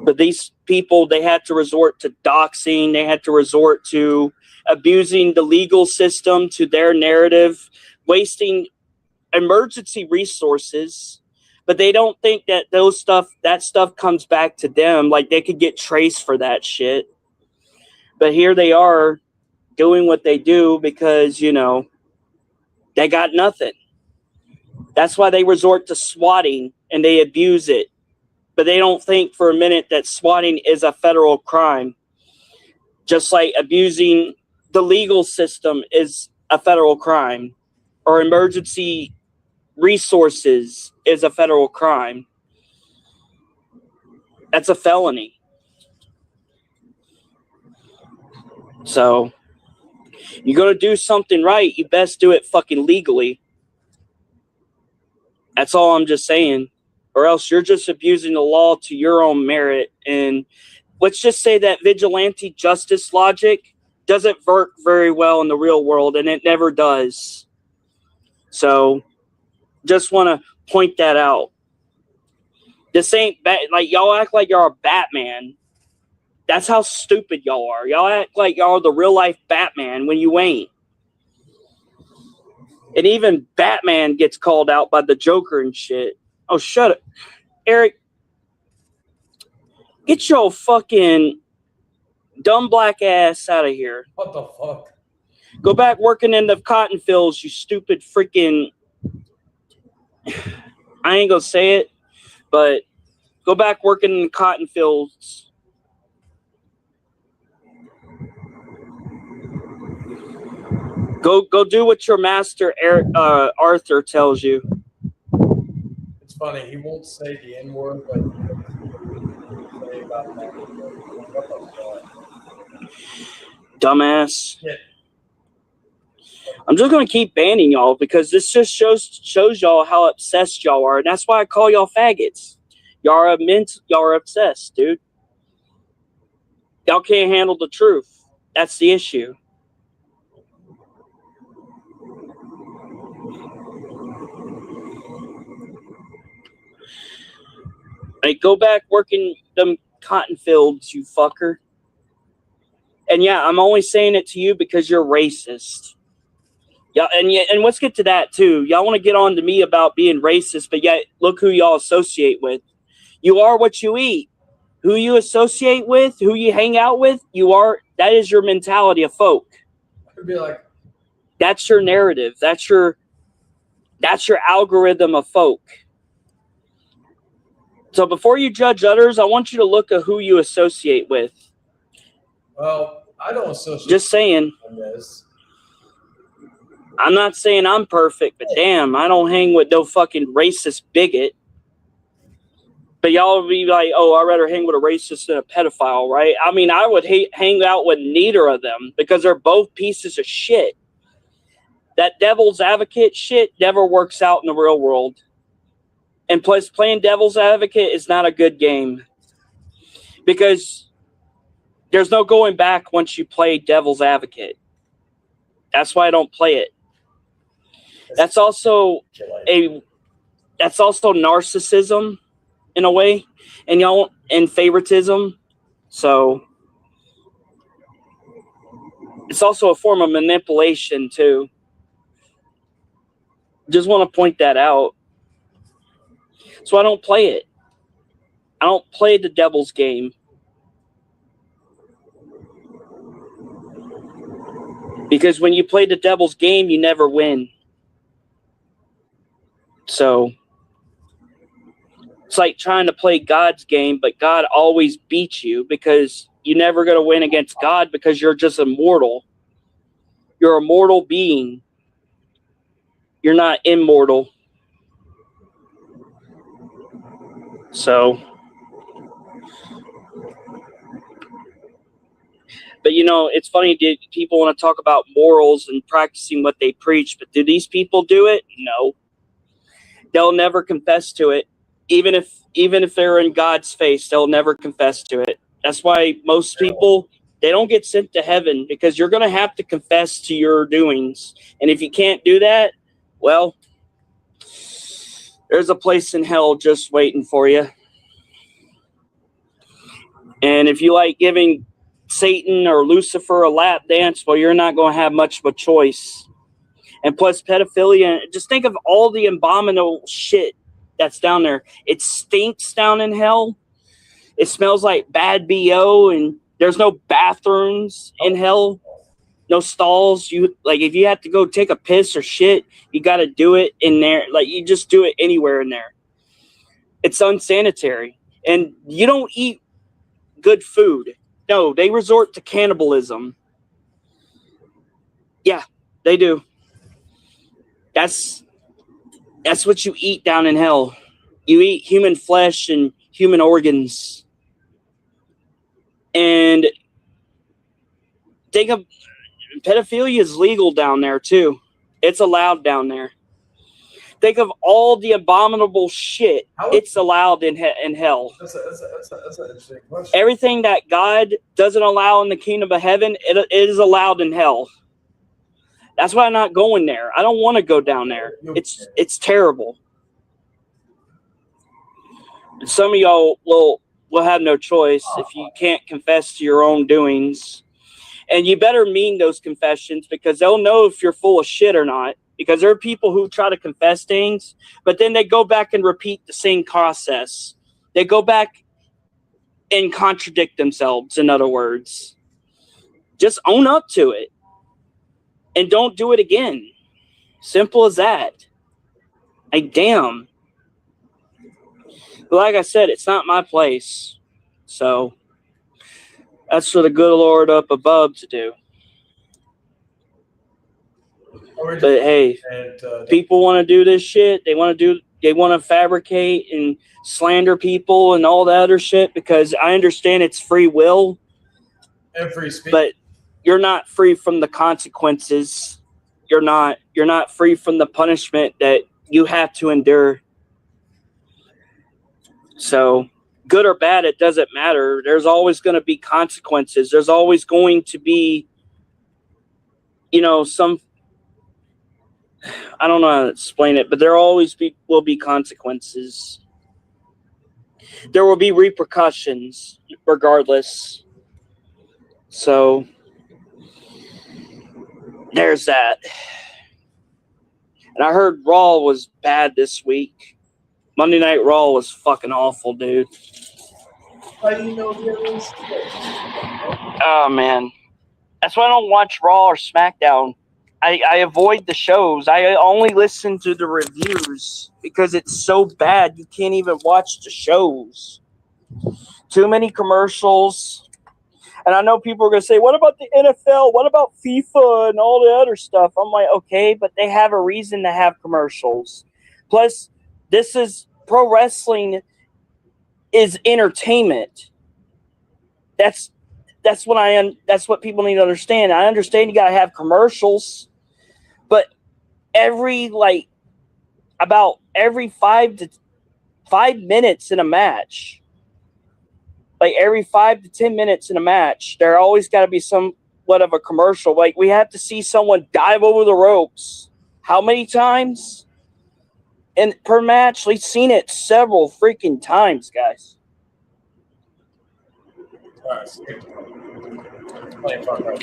but these people, they had to resort to doxing. They had to resort to abusing the legal system to their narrative, wasting emergency resources. But they don't think that that stuff comes back to them. Like, they could get traced for that shit. But here they are doing what they do because, they got nothing. That's why they resort to swatting and they abuse it. But they don't think for a minute that swatting is a federal crime. Just like abusing the legal system is a federal crime, or emergency resources is a federal crime. That's a felony. So, you're going to do something right, you best do it fucking legally. That's all I'm just saying. Or else you're just abusing the law to your own merit. And let's just say that vigilante justice logic doesn't work very well in the real world, and it never does. So just want to point that out. This ain't like y'all act like y'all are Batman. That's how stupid y'all are. Y'all act like y'all are the real life Batman when you ain't. And even Batman gets called out by the Joker and shit. Oh, shut up. Eric, get your fucking dumb black ass out of here. What the fuck? Go back working in the cotton fields, you stupid freaking... I ain't gonna say it, but go back working in the cotton fields. Go do what your master Arthur tells you. It's funny. He won't say the N word, but say about that. What the fuck? Dumbass. Yeah. I'm just gonna keep banning y'all because this just shows y'all how obsessed y'all are, and that's why I call y'all faggots. Y'all are obsessed, dude. Y'all can't handle the truth. That's the issue. Like, go back working them cotton fields, you fucker. And yeah, I'm only saying it to you because you're racist. Yeah, and let's get to that too. Y'all want to get on to me about being racist, but yet look who y'all associate with. You are what you eat. Who you associate with, who you hang out with, that is your mentality of folk. I'd be like, that's your narrative. That's your algorithm of folk. So before you judge others, I want you to look at who you associate with. well, I don't associate. Just saying. On this. I'm not saying I'm perfect, but damn, I don't hang with no fucking racist bigot. But y'all would be like, oh, I'd rather hang with a racist than a pedophile, right? I mean, I would hang out with neither of them because they're both pieces of shit. That devil's advocate shit never works out in the real world. And plus, playing devil's advocate is not a good game. Because there's no going back once you play devil's advocate. That's why I don't play it. That's also narcissism in a way, and favoritism. So it's also a form of manipulation too. Just want to point that out. So I don't play it. I don't play the devil's game. Because when you play the devil's game, you never win. So it's like trying to play God's game, but God always beats you because you're never going to win against God because you're just immortal. You're a mortal being. You're not immortal. So, but it's funny, people want to talk about morals and practicing what they preach, but do these people do it? No. They'll never confess to it. Even if they're in God's face, they'll never confess to it. That's why most people, they don't get sent to heaven because you're going to have to confess to your doings. And if you can't do that, well, there's a place in hell just waiting for you. And if you like giving Satan or Lucifer a lap dance, well, you're not going to have much of a choice. And plus pedophilia, just think of all the abominable shit that's down there. It stinks down in hell. It smells like bad BO, and there's no bathrooms in hell. No stalls. If you have to go take a piss or shit, you got to do it in there. Like, you just do it anywhere in there. It's unsanitary. And you don't eat good food. No, they resort to cannibalism. Yeah, they do. That's what you eat down in hell. You eat human flesh and human organs. And think of pedophilia is legal down there too. It's allowed down there. Think of all the abominable shit it's allowed in hell. That's an interesting question. Everything that God doesn't allow in the kingdom of heaven, it is allowed in hell. That's why I'm not going there. I don't want to go down there. It's terrible. And some of y'all will have no choice if you can't confess to your own doings. And you better mean those confessions, because they'll know if you're full of shit or not. Because there are people who try to confess things, but then they go back and repeat the same process. They go back and contradict themselves, in other words. Just own up to it. And don't do it again. Simple as that. Like, damn. But like I said, it's not my place. So that's for the good Lord up above to do. But hey, people want to do this shit. They want to fabricate and slander people and all that other shit, because I understand it's free will. And free speech. But you're not free from the consequences. You're not free from the punishment that you have to endure. So, good or bad, it doesn't matter. There's always going to be consequences. There's always going to be, some, I don't know how to explain it, but there always will be consequences. There will be repercussions regardless. So, there's that. And I heard Raw was bad this week. Monday Night Raw was fucking awful, dude. How do you know there is? Oh, man. That's why I don't watch Raw or SmackDown. I avoid the shows. I only listen to the reviews because it's so bad you can't even watch the shows. Too many commercials. And I know people are going to say, what about the NFL? What about FIFA and all the other stuff? I'm like, okay, but they have a reason to have commercials. Plus, this is pro wrestling is entertainment. That's what people need to understand. I understand you got to have commercials, but about every 5 minutes in a match, like every 5 to 10 minutes in a match, there always got to be somewhat of a commercial. Like, we have to see someone dive over the ropes. How many times? And per match, we've seen it several freaking times, guys.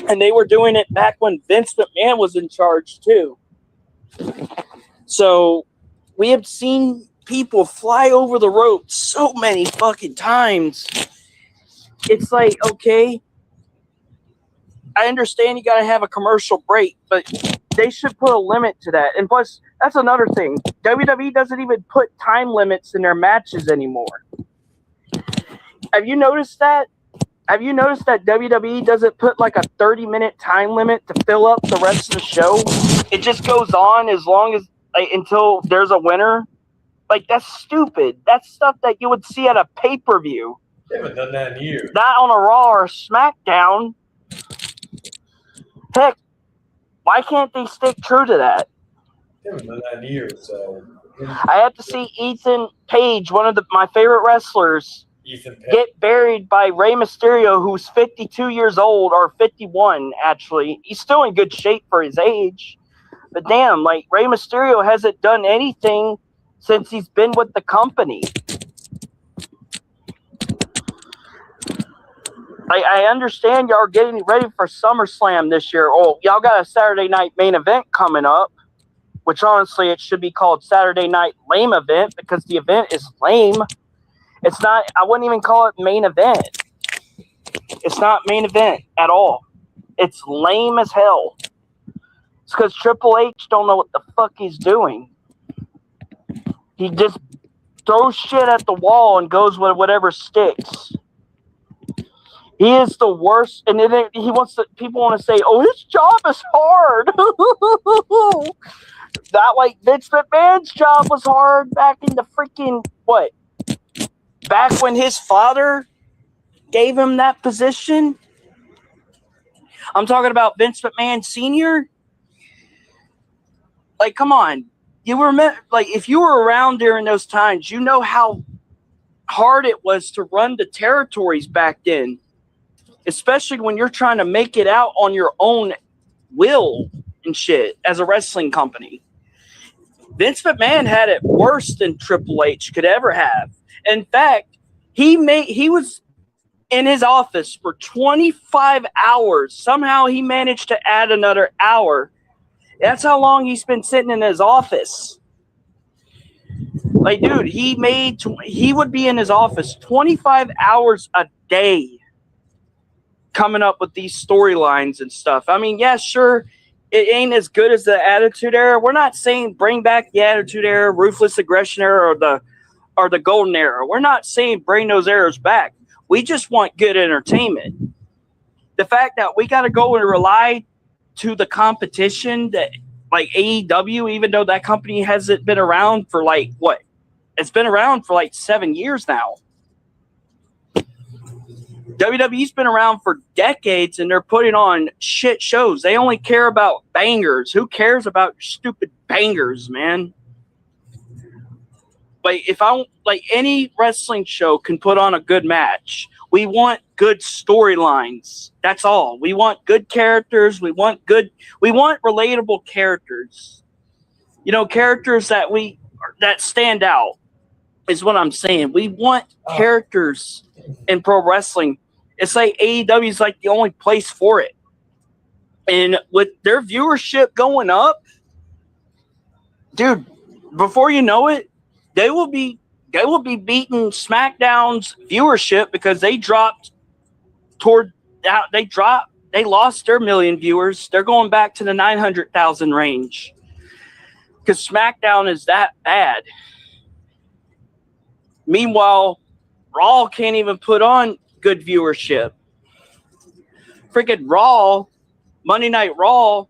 And they were doing it back when Vince McMahon was in charge, too. So, we have seen people fly over the ropes so many fucking times. It's like, okay, I understand you got to have a commercial break, but they should put a limit to that. And plus, that's another thing. WWE doesn't even put time limits in their matches anymore. Have you noticed that? Have you noticed that WWE doesn't put like a 30-minute time limit to fill up the rest of the show? It just goes on as long as until there's a winner. Like, that's stupid. That's stuff that you would see at a pay-per-view. They haven't done that in years. Not on a Raw or a SmackDown. Heck, why can't they stick true to that? They haven't done that in years, so. I have to see Ethan Page, one of my favorite wrestlers, get buried by Rey Mysterio, who's 52 years old, or 51, actually. He's still in good shape for his age. But damn, like, Rey Mysterio hasn't done anything since he's been with the company. I understand y'all are getting ready for SummerSlam this year. Oh, y'all got a Saturday night main event coming up, which honestly it should be called Saturday Night Lame Event because the event is lame. It's not, I wouldn't even call it main event. It's not main event at all. It's lame as hell. It's because Triple H don't know what the fuck he's doing. He just throws shit at the wall and goes with whatever sticks. He is the worst, and then he wants to. People want to say, "Oh, his job is hard." Not like Vince McMahon's job was hard back in the freaking what? Back when his father gave him that position. I'm talking about Vince McMahon Sr. Like, come on. you remember, like, if you were around during those times, you know how hard it was to run the territories back then, especially when you're trying to make it out on your own will and shit as a wrestling company. Vince McMahon had it worse than Triple H could ever have. In fact, he was in his office for 25 hours. Somehow he managed to add another hour. That's how long he's been sitting in his office. Like, dude, he would be in his office 25 hours a day coming up with these storylines and stuff. I mean, yeah, sure, it ain't as good as the Attitude Era. We're not saying bring back the Attitude Era, Ruthless Aggression Era, or the Golden Era. We're not saying bring those eras back. We just want good entertainment. The fact that we got to go and rely to the competition that, like AEW, even though that company hasn't been around for like what? It's been around for like 7 years now. WWE's been around for decades and they're putting on shit shows. They only care about bangers. Who cares about stupid bangers, man? Like any wrestling show can put on a good match. We want good storylines. That's all. We want good characters. We want relatable characters. You know, characters that stand out is what I'm saying. We want characters in pro wrestling. It's like AEW is like the only place for it. And with their viewership going up, dude, before you know it, they will be beating SmackDown's viewership because they lost their million viewers. They're going back to the 900,000 range because SmackDown is that bad. Meanwhile, Raw can't even put on good viewership. Freaking Raw, Monday Night Raw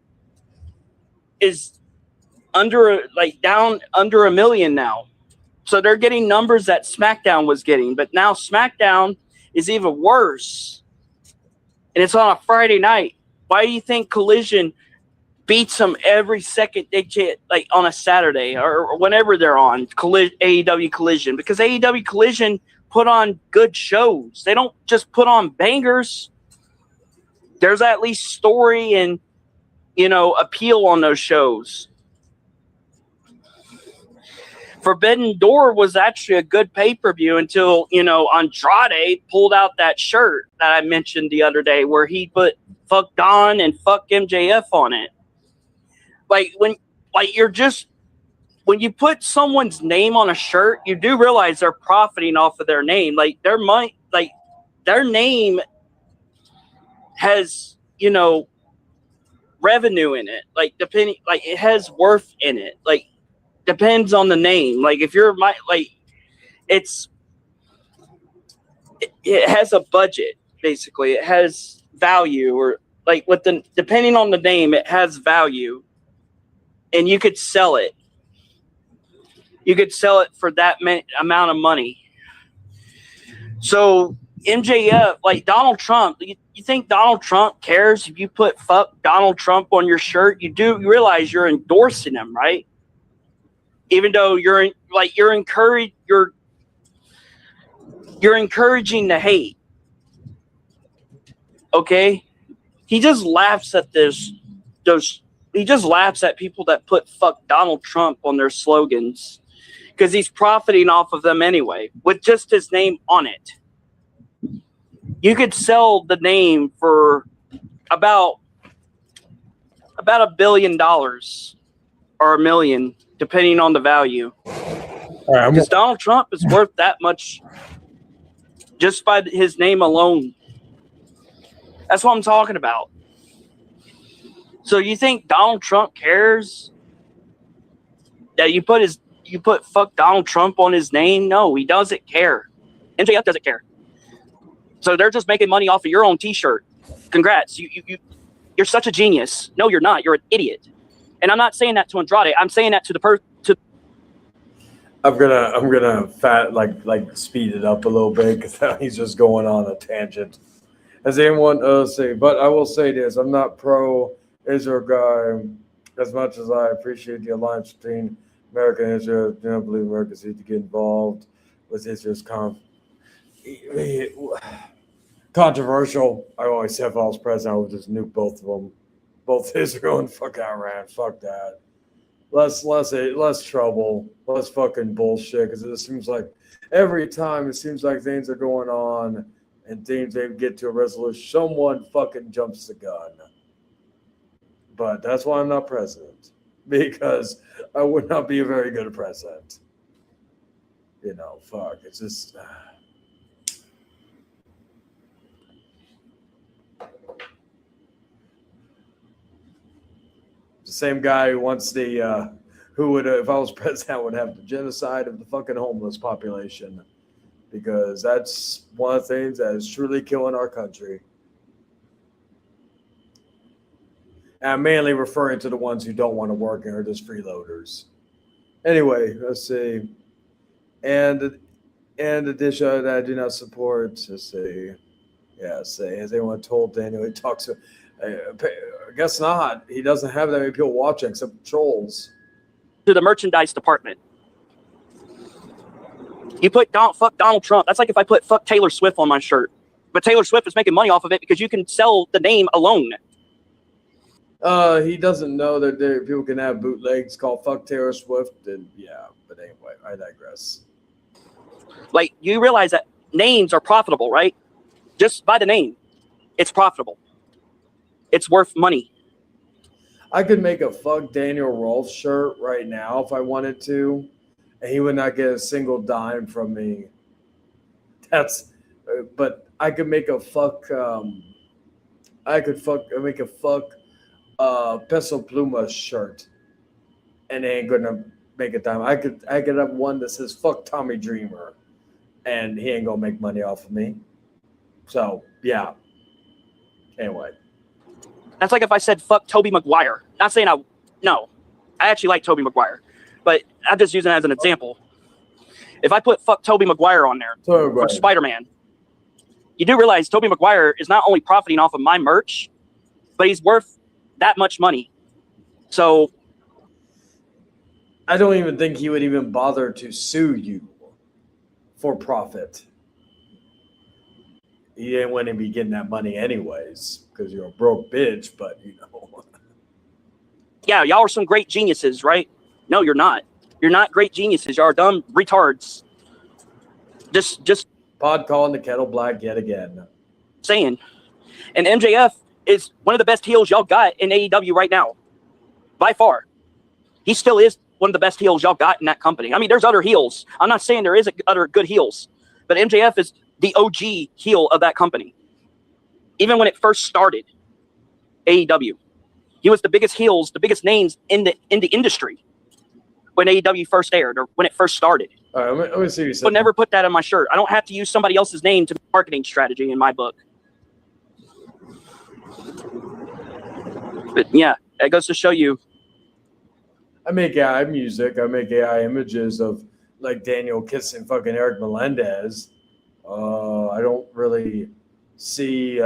is down under 1 million now. So they're getting numbers that SmackDown was getting, but now SmackDown is even worse. And it's on a Friday night. Why do you think Collision beats them every second they get, like on a Saturday or whenever they're on AEW Collision? Because AEW Collision put on good shows. They don't just put on bangers. There's at least story and, appeal on those shows. Forbidden Door was actually a good pay-per-view until, Andrade pulled out that shirt that I mentioned the other day where he put fuck Don and fuck MJF on it. When you put someone's name on a shirt, you do realize they're profiting off of their name. Like their name has, revenue in it. It has worth in it. Depends on the name. Like if you're it has a budget, basically. It has value, or depending on the name, it has value. And you could sell it. You could sell it for that amount of money. So MJF, like Donald Trump, you think Donald Trump cares if you put fuck Donald Trump on your shirt? You realize you're endorsing him, right? Even though you're encouraging the hate. Okay? He just laughs at he just laughs at people that put fuck Donald Trump on their slogans because he's profiting off of them anyway with just his name on it. You could sell the name for about $1 billion or $1 million, depending on the value. Because Donald Trump is worth that much just by his name alone. That's what I'm talking about. So you think Donald Trump cares that you put fuck Donald Trump on his name? No, he doesn't care. MJF doesn't care. So they're just making money off of your own T-shirt. Congrats, you're such a genius. No, you're not. You're an idiot. And I'm not saying that to Andrade. I'm saying that to the person. I'm gonna speed it up a little bit because now he's just going on a tangent. As anyone say, but I will say this: I'm not pro Israel guy as much as I appreciate the alliance between American Israel, do not believe Americans need to get involved with Israel's controversial. I always said if I was president, I would just nuke both of them, both Israel and fuck Iran. Fuck that. Less trouble, less fucking bullshit. Because it seems like every time it seems like things are going on and things they get to a resolution, someone fucking jumps the gun. But that's why I'm not president, because I would not be a very good president. You know, fuck. It's just. The same guy who wants who would, if I was president, would have the genocide of the fucking homeless population, because that's one of the things that is truly killing our country. And I'm mainly referring to the ones who don't want to work and are just freeloaders. Anyway, let's see. And the dish that I do not support. Let's see. Yeah, say, has anyone told Daniel he talks to? I guess not. He doesn't have that many people watching except trolls. To the merchandise department. You put fuck Donald Trump. That's like if I put fuck Taylor Swift on my shirt. But Taylor Swift is making money off of it because you can sell the name alone. He doesn't know that people can have bootlegs called fuck Taylor Swift. And yeah, but anyway, I digress. Like, you realize that names are profitable, right? Just by the name, it's profitable. It's worth money. I could make a fuck Daniel Rolfe shirt right now if I wanted to, and he would not get a single dime from me. But I could make a fuck. Make a fuck Peso Pluma shirt, and they ain't gonna make a dime. I could have one that says fuck Tommy Dreamer, and he ain't gonna make money off of me. So yeah. Anyway. That's like if I said fuck Tobey Maguire. Not saying no. I actually like Tobey Maguire, but I'm just using it as an example. If I put fuck Tobey Maguire on there for Spider-Man, you do realize Tobey Maguire is not only profiting off of my merch, but he's worth that much money. So I don't even think he would even bother to sue you for profit. He didn't want to be getting that money anyways, because you're a broke bitch, but you know. Yeah, y'all are some great geniuses, right? No, you're not. You're not great geniuses. Y'all are dumb retards. Just pod calling the kettle black yet again. Saying. And MJF is one of the best heels y'all got in AEW right now. By far. He still is one of the best heels y'all got in that company. I mean, there's other heels. I'm not saying there isn't other good heels, but MJF is the OG heel of that company. Even when it first started, AEW, he was the biggest heels, the biggest names in the industry when AEW first aired or when it first started. All right, let me see what you said. But never put that on my shirt. I don't have to use somebody else's name to marketing strategy in my book. But yeah, it goes to show you. I make AI music. I make AI images of like Daniel kissing fucking Eric Melendez. I don't really see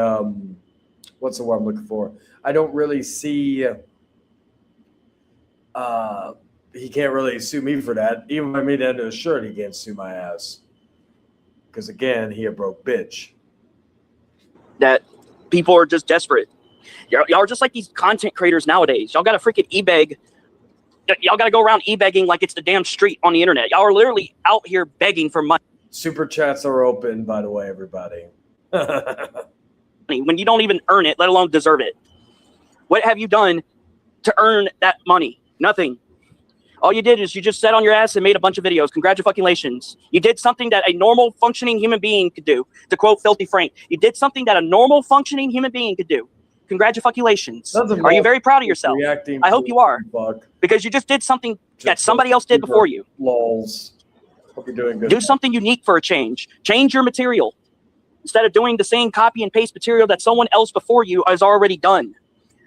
what's the word I'm looking for? I don't really see he can't really sue me for that. Even if I made that into a shirt, he can't sue my ass. Because again, he a broke bitch. That people are just desperate. Y'all are just like these content creators nowadays. Y'all got to freaking e-beg. Y'all got to go around e-begging like it's the damn street on the internet. Y'all are literally out here begging for money. Super chats are open, by the way, everybody. When you don't even earn it, let alone deserve it. What have you done to earn that money? Nothing. All you did is you just sat on your ass and made a bunch of videos. Congratulations. You did something that a normal functioning human being could do. To quote Filthy Frank, you did something that a normal functioning human being could do. Congratulations. Are you very proud of yourself? I hope you are. Because you just did something that somebody else did before you. Lols. Hope you're doing good. Do something unique for a change. Change your material. Instead of doing the same copy and paste material that someone else before you has already done.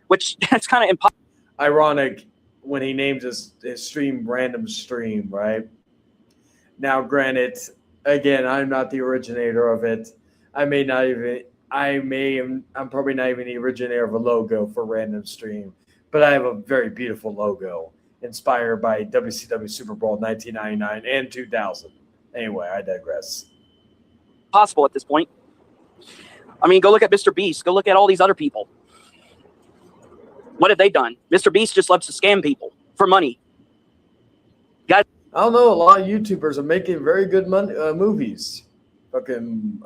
Which, that's kind of impossible. Ironic when he names his stream Random Stream, right? Now, granted, again, I'm not the originator of it. I'm probably not even the originator of a logo for Random Stream, but I have a very beautiful logo. inspired by WCW Super Bowl 1999 and 2000. Anyway, I digress. Possible at this point. I mean, go look at Mr. Beast. Go look at all these other people. What have they done? Mr. Beast just loves to scam people for money. Guys, I don't know. A lot of YouTubers are making very good movies. Fucking,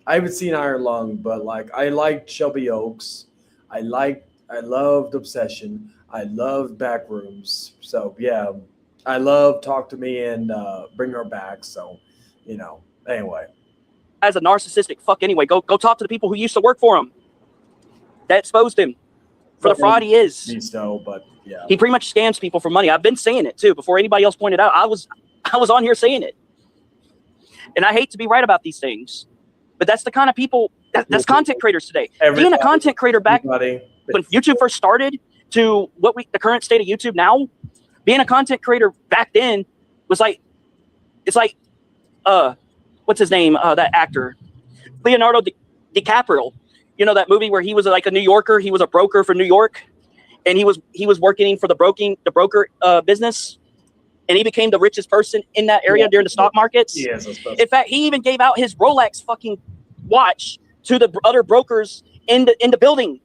I haven't seen Iron Lung, but like I liked Shelby Oaks. I loved Obsession. I loved Backrooms. So yeah, I love Talk to Me and Bring Her Back. So, you know. Anyway, as a narcissistic fuck anyway, go talk to the people who used to work for him that exposed him for the fraud he is. But yeah, he pretty much scams people for money. I've been saying it too before anybody else pointed out. I was on here saying it, and I hate to be right about these things, but that's the kind of people that's content creators today. Being a content creator back when YouTube first started to the current state of YouTube now, being a content creator back then was like, it's like what's his name? That actor, Leonardo DiCaprio. You know that movie where he was like a New Yorker. He was a broker for New York, and he was working for the broker business, and he became the richest person in that area during the stock markets. Yes, in fact, he even gave out his Rolex fucking watch to the other brokers in the building.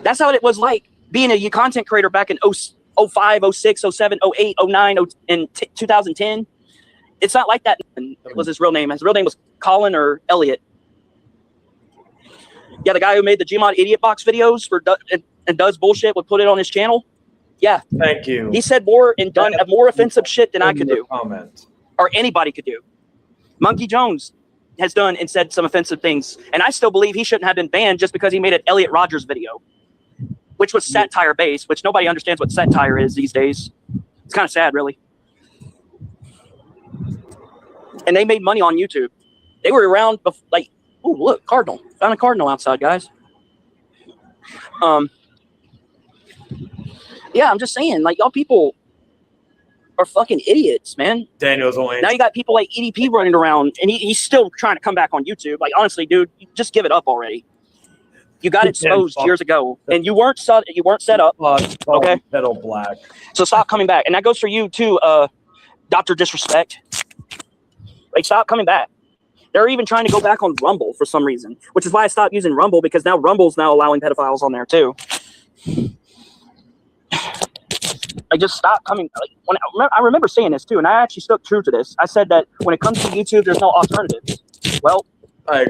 That's how it was like being a content creator back in 05, 06, 07, 08, 09, and 2010. It's not like that. It was his real name. His real name was Colin or Elliot. Yeah, the guy who made the Gmod Idiot Box videos and does bullshit would put it on his channel. Yeah. Thank you. He said more and done more offensive shit than I could do. Comment. Or anybody could do. Monkey Jones has done and said some offensive things. And I still believe he shouldn't have been banned just because he made an Elliot Rogers video, which was satire based, which nobody understands what satire is these days. It's kind of sad, really. And they made money on YouTube. They were around like, oh, look, cardinal. Found a cardinal outside, guys. Yeah, I'm just saying, like, y'all people are fucking idiots, man. Daniel's only. Now you got people like EDP running around, and he's still trying to come back on YouTube. Like, honestly, dude, just give it up already. You got exposed years ago, and you weren't set up. Okay, Pedal Black. So stop coming back, and that goes for you too, Dr. Disrespect. Like, stop coming back. They're even trying to go back on Rumble for some reason, which is why I stopped using Rumble, because now Rumble's now allowing pedophiles on there too. I just stopped coming. Like, I remember saying this too, and I actually stuck true to this. I said that when it comes to YouTube, there's no alternatives. Well,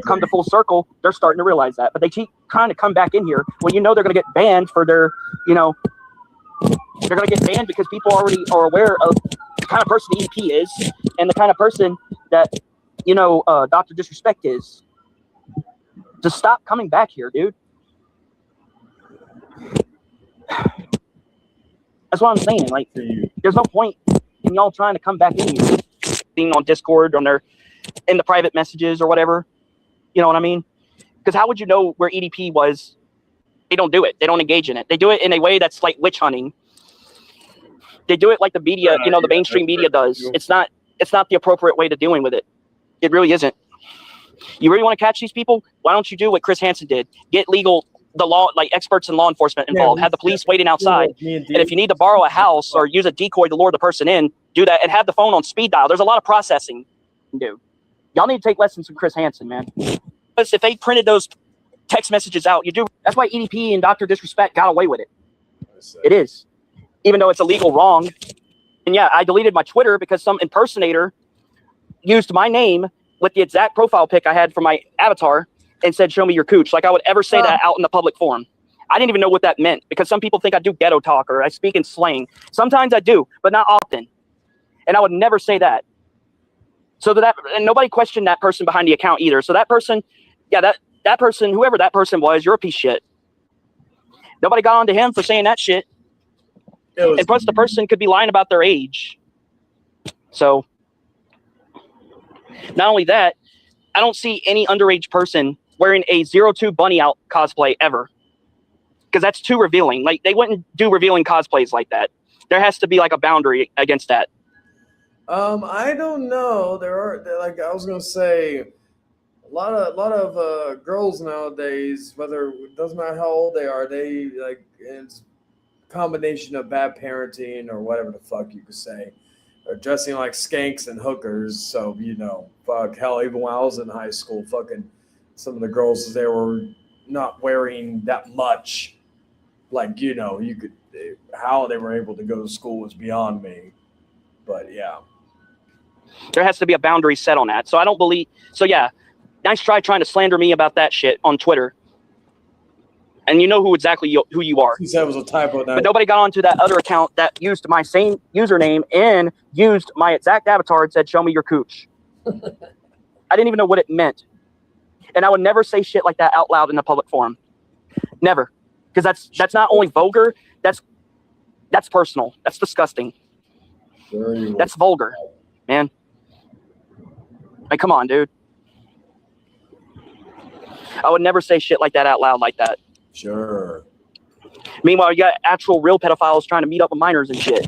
come to full circle, they're starting to realize that, but they keep trying to come back in here when you know they're going to get banned for their, they're going to get banned because people already are aware of the kind of person EP is and the kind of person that, Dr. Disrespect is. Just stop coming back here, dude. That's what I'm saying. Like, there's no point in y'all trying to come back in here, being on Discord, in the private messages or whatever. You know what I mean? Because how would you know where EDP was? They don't do it. They don't engage in it. They do it in a way that's like witch hunting. They do it like the media, the mainstream media does. It's not the appropriate way to dealing with it. It really isn't. You really want to catch these people? Why don't you do what Chris Hansen did? Get the law, like experts in law enforcement involved. Have the police waiting outside. And if you need to borrow a house or use a decoy to lure the person in, do that, and have the phone on speed dial. There's a lot of processing you can do. Y'all need to take lessons from Chris Hansen, man. Because if they printed those text messages out, that's why EDP and Dr. Disrespect got away with it. It is. Even though it's illegal, wrong. And yeah, I deleted my Twitter because some impersonator used my name with the exact profile pic I had for my avatar and said, "Show me your cooch." Like I would ever say that out in the public forum. I didn't even know what that meant, because some people think I do ghetto talk or I speak in slang. Sometimes I do, but not often. And I would never say that. So and nobody questioned that person behind the account either. So that person, that person, whoever that person was, you're a piece of shit. Nobody got onto him for saying that shit. And plus the person could be lying about their age. So not only that, I don't see any underage person wearing a 02 Bunny Out cosplay ever. Because that's too revealing. Like, they wouldn't do revealing cosplays like that. There has to be like a boundary against that. I don't know. Like I was gonna say, a lot of girls nowadays, whether it doesn't matter how old they are, they like it's combination of bad parenting or whatever the fuck you could say, or dressing like skanks and hookers. So, fuck, hell, even when I was in high school, fucking some of the girls there were not wearing that much. Like, you could, how they were able to go to school was beyond me. But yeah. There has to be a boundary set on that. So I don't believe. So yeah, nice try trying to slander me about that shit on Twitter. And you know who you are. He said it was a typo. But nobody got onto that other account that used my same username and used my exact avatar and said, "Show me your cooch." I didn't even know what it meant, and I would never say shit like that out loud in a public forum. Never, because that's not only vulgar. That's personal. That's disgusting. That's vulgar, man. Like, come on, dude. I would never say shit like that out loud like that. Sure. Meanwhile, you got actual real pedophiles trying to meet up with minors and shit.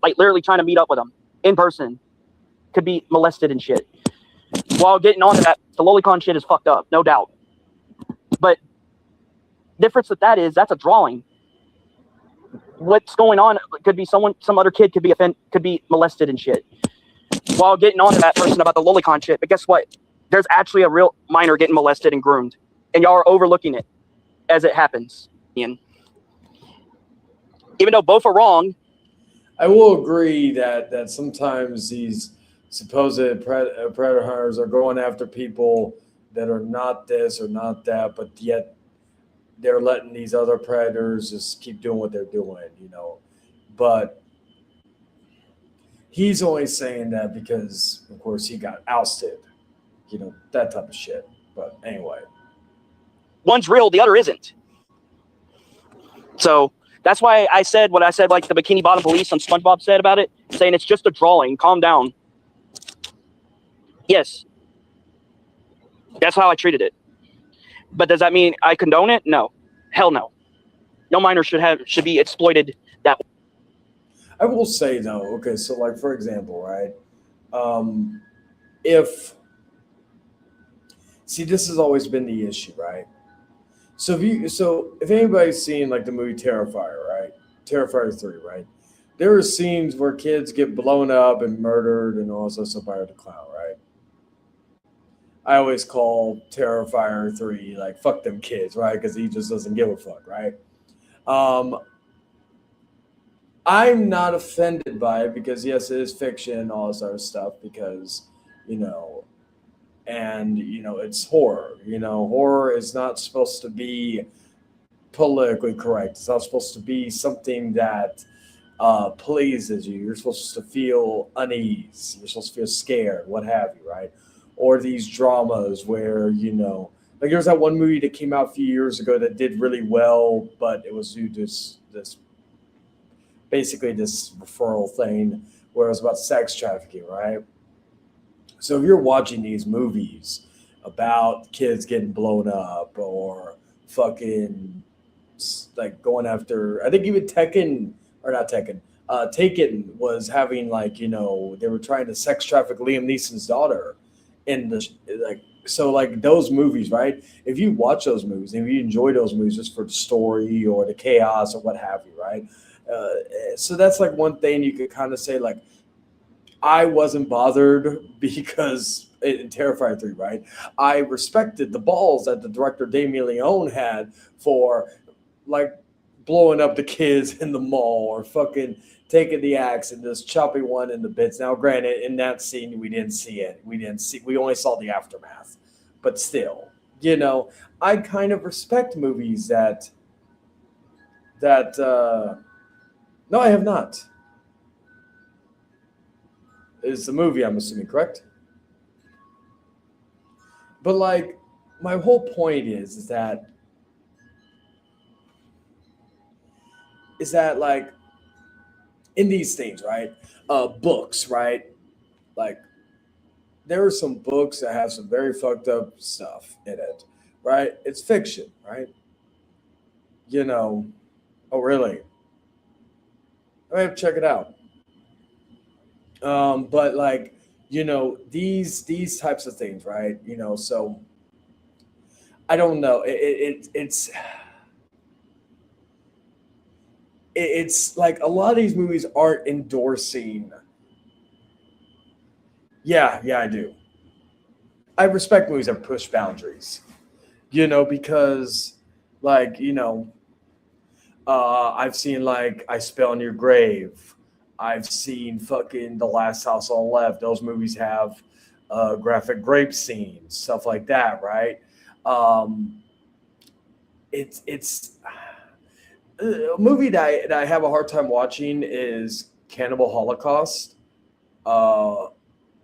Like, literally trying to meet up with them in person. Could be molested and shit. While getting on to that, the lolicon shit is fucked up, no doubt. But difference with that is that's a drawing. What's going on could be some other kid could be molested and shit. While getting on to that person about the lolicon shit, but guess what? There's actually a real minor getting molested and groomed, and y'all are overlooking it as it happens. Ian. Even though both are wrong, I will agree that sometimes these supposed predator hunters are going after people that are not this or not that, but yet they're letting these other predators just keep doing what they're doing, But he's only saying that because, of course, he got ousted, that type of shit. But anyway. one's real, the other isn't. So that's why I said what I said, like the Bikini Bottom Police on SpongeBob said about it, saying it's just a drawing. Calm down. Yes. That's how I treated it. But does that mean I condone it? No. Hell no. No minor should be exploited that way. I will say though, okay, so like for example, right? This has always been the issue, right? So if anybody's seen like the movie Terrifier, right? Terrifier 3, right? There are scenes where kids get blown up and murdered and also Fire the Clown, right? I always call Terrifier 3 like fuck them kids, right? Because he just doesn't give a fuck, right? I'm not offended by it because yes, it is fiction and all this other stuff because, it's horror. Horror is not supposed to be politically correct. It's not supposed to be something that pleases you. You're supposed to feel unease. You're supposed to feel scared, what have you, right? Or these dramas where, like there's that one movie that came out a few years ago that did really well, but it was due to this referral thing where it was about sex trafficking, right? So if you're watching these movies about kids getting blown up or fucking like going after, I think even Taken was having they were trying to sex traffic Liam Neeson's daughter in those movies, right? If you watch those movies, if you enjoy those movies just for the story or the chaos or what have you, right? So that's like one thing you could kind of say, like, I wasn't bothered because in Terrifier 3, right? I respected the balls that the director Damien Leone had for like blowing up the kids in the mall or fucking taking the axe and just chopping one in the bits. Now, granted, in that scene, we didn't see it. We only saw the aftermath. But still, I kind of respect movies that no, I have not. It's a movie, I'm assuming, correct? But like, my whole point is that like in these things, right? Books, right? Like there are some books that have some very fucked up stuff in it, right? It's fiction, right? Oh really? I have to check it out. But like, these types of things, right? So I don't know. It's it's like a lot of these movies aren't endorsing. Yeah, I do. I respect movies that push boundaries, because, like, I've seen, like, I Spell on Your Grave. I've seen fucking The Last House on the Left. Those movies have graphic rape scenes, stuff like that, right? It's a movie that I have a hard time watching is Cannibal Holocaust.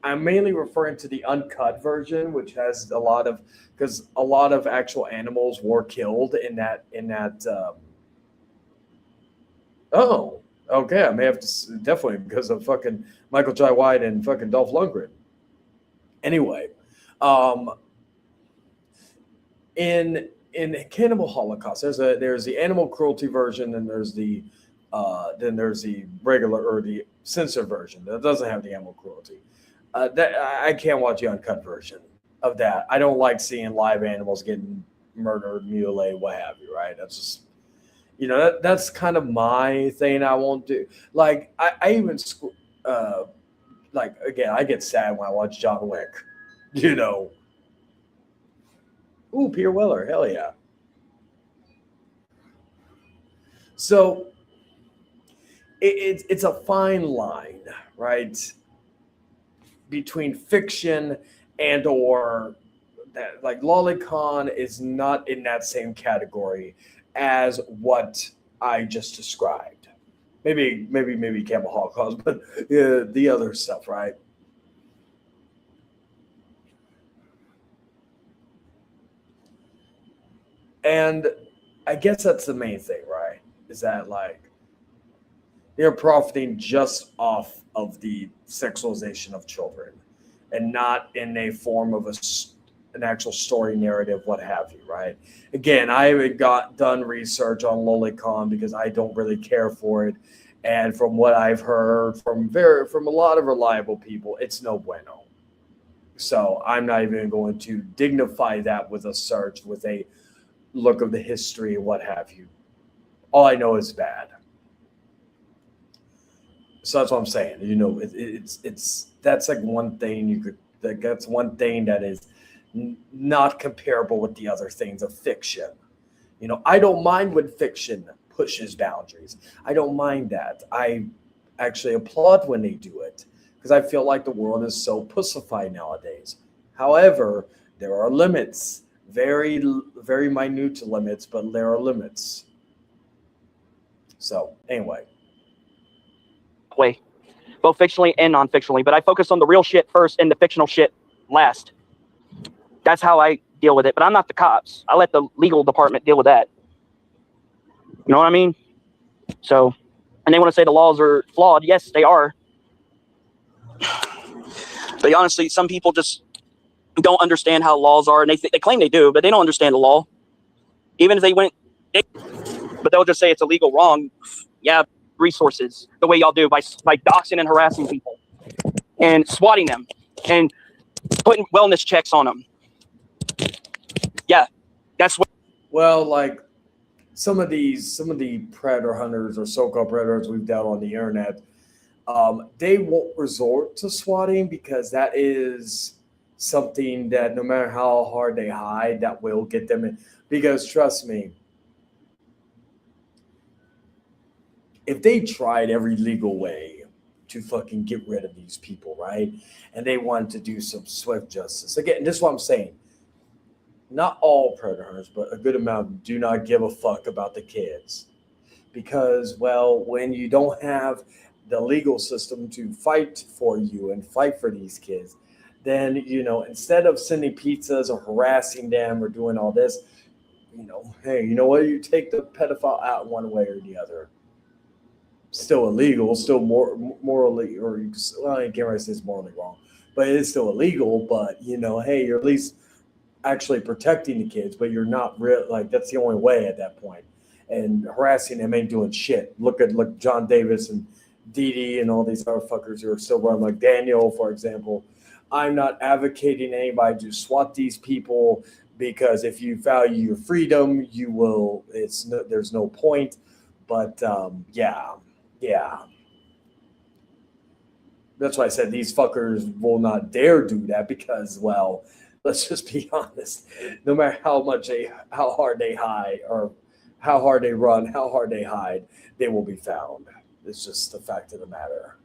I'm mainly referring to the uncut version, which has because a lot of actual animals were killed in that. Oh, okay. I may have to definitely because of fucking Michael Jai White and fucking Dolph Lundgren. Anyway, in Cannibal Holocaust, there's the animal cruelty version, and there's the regular or the censored version that doesn't have the animal cruelty. That I can't watch the uncut version of that. I don't like seeing live animals getting murdered, mutilated, what have you. Right? That's just that's kind of my thing. I won't do like I even like again. I get sad when I watch John Wick. Ooh, Peter Weller, hell yeah. So it's a fine line, right, between fiction and or that. Like Lolicon is not in that same category as what I just described. Maybe Cannibal Holocaust, but the other stuff, right? And I guess that's the main thing, right? Is that like they're profiting just off of the sexualization of children and not in a form of an actual story narrative, what have you, right? Again, I haven't done research on Lolicon because I don't really care for it. And from what I've heard from a lot of reliable people, it's no bueno. So I'm not even going to dignify that with a search, with a look of the history, what have you. All I know is bad. So that's what I'm saying. It's that's like one thing that's one thing that is not comparable with the other things of fiction. I don't mind when fiction pushes boundaries. I don't mind that. I actually applaud when they do it because I feel like the world is so pussified nowadays. However, there are limits. Very, very minute limits, but there are limits. So, anyway. Way, both fictionally and non-fictionally, but I focus on the real shit first and the fictional shit last. That's how I deal with it, but I'm not the cops. I let the legal department deal with that. You know what I mean? So, and they want to say the laws are flawed. Yes, they are. But honestly, some people just don't understand how laws are, and they claim they do, but they don't understand the law. Even if they went, but they'll just say it's illegal, wrong. Yeah, resources, the way y'all do by doxing and harassing people and swatting them and putting wellness checks on them. Yeah, that's what. Well, like some of the predator hunters or so-called predators we've dealt on the internet, they won't resort to swatting because that is something that no matter how hard they hide, that will get them in. Because trust me, if they tried every legal way to fucking get rid of these people, right? And they wanted to do some swift justice. Again, this is what I'm saying. Not all predators, but a good amount do not give a fuck about the kids. Because, well, when you don't have the legal system to fight for you and fight for these kids, then, instead of sending pizzas or harassing them or doing all this, hey, you know what? You take the pedophile out one way or the other. Still illegal, still morally, or I can't really say it's morally wrong, but it is still illegal. But hey, you're at least actually protecting the kids, but you're not real. Like that's the only way at that point. And harassing them ain't doing shit. Look John Davis and Dee Dee and all these other fuckers who are still running, like Daniel, for example. I'm not advocating anybody to swat these people because if you value your freedom, you will. There's no point. But yeah. That's why I said these fuckers will not dare do that because, well, let's just be honest. No matter how hard they hide or how hard they run, how hard they hide, they will be found. It's just the fact of the matter.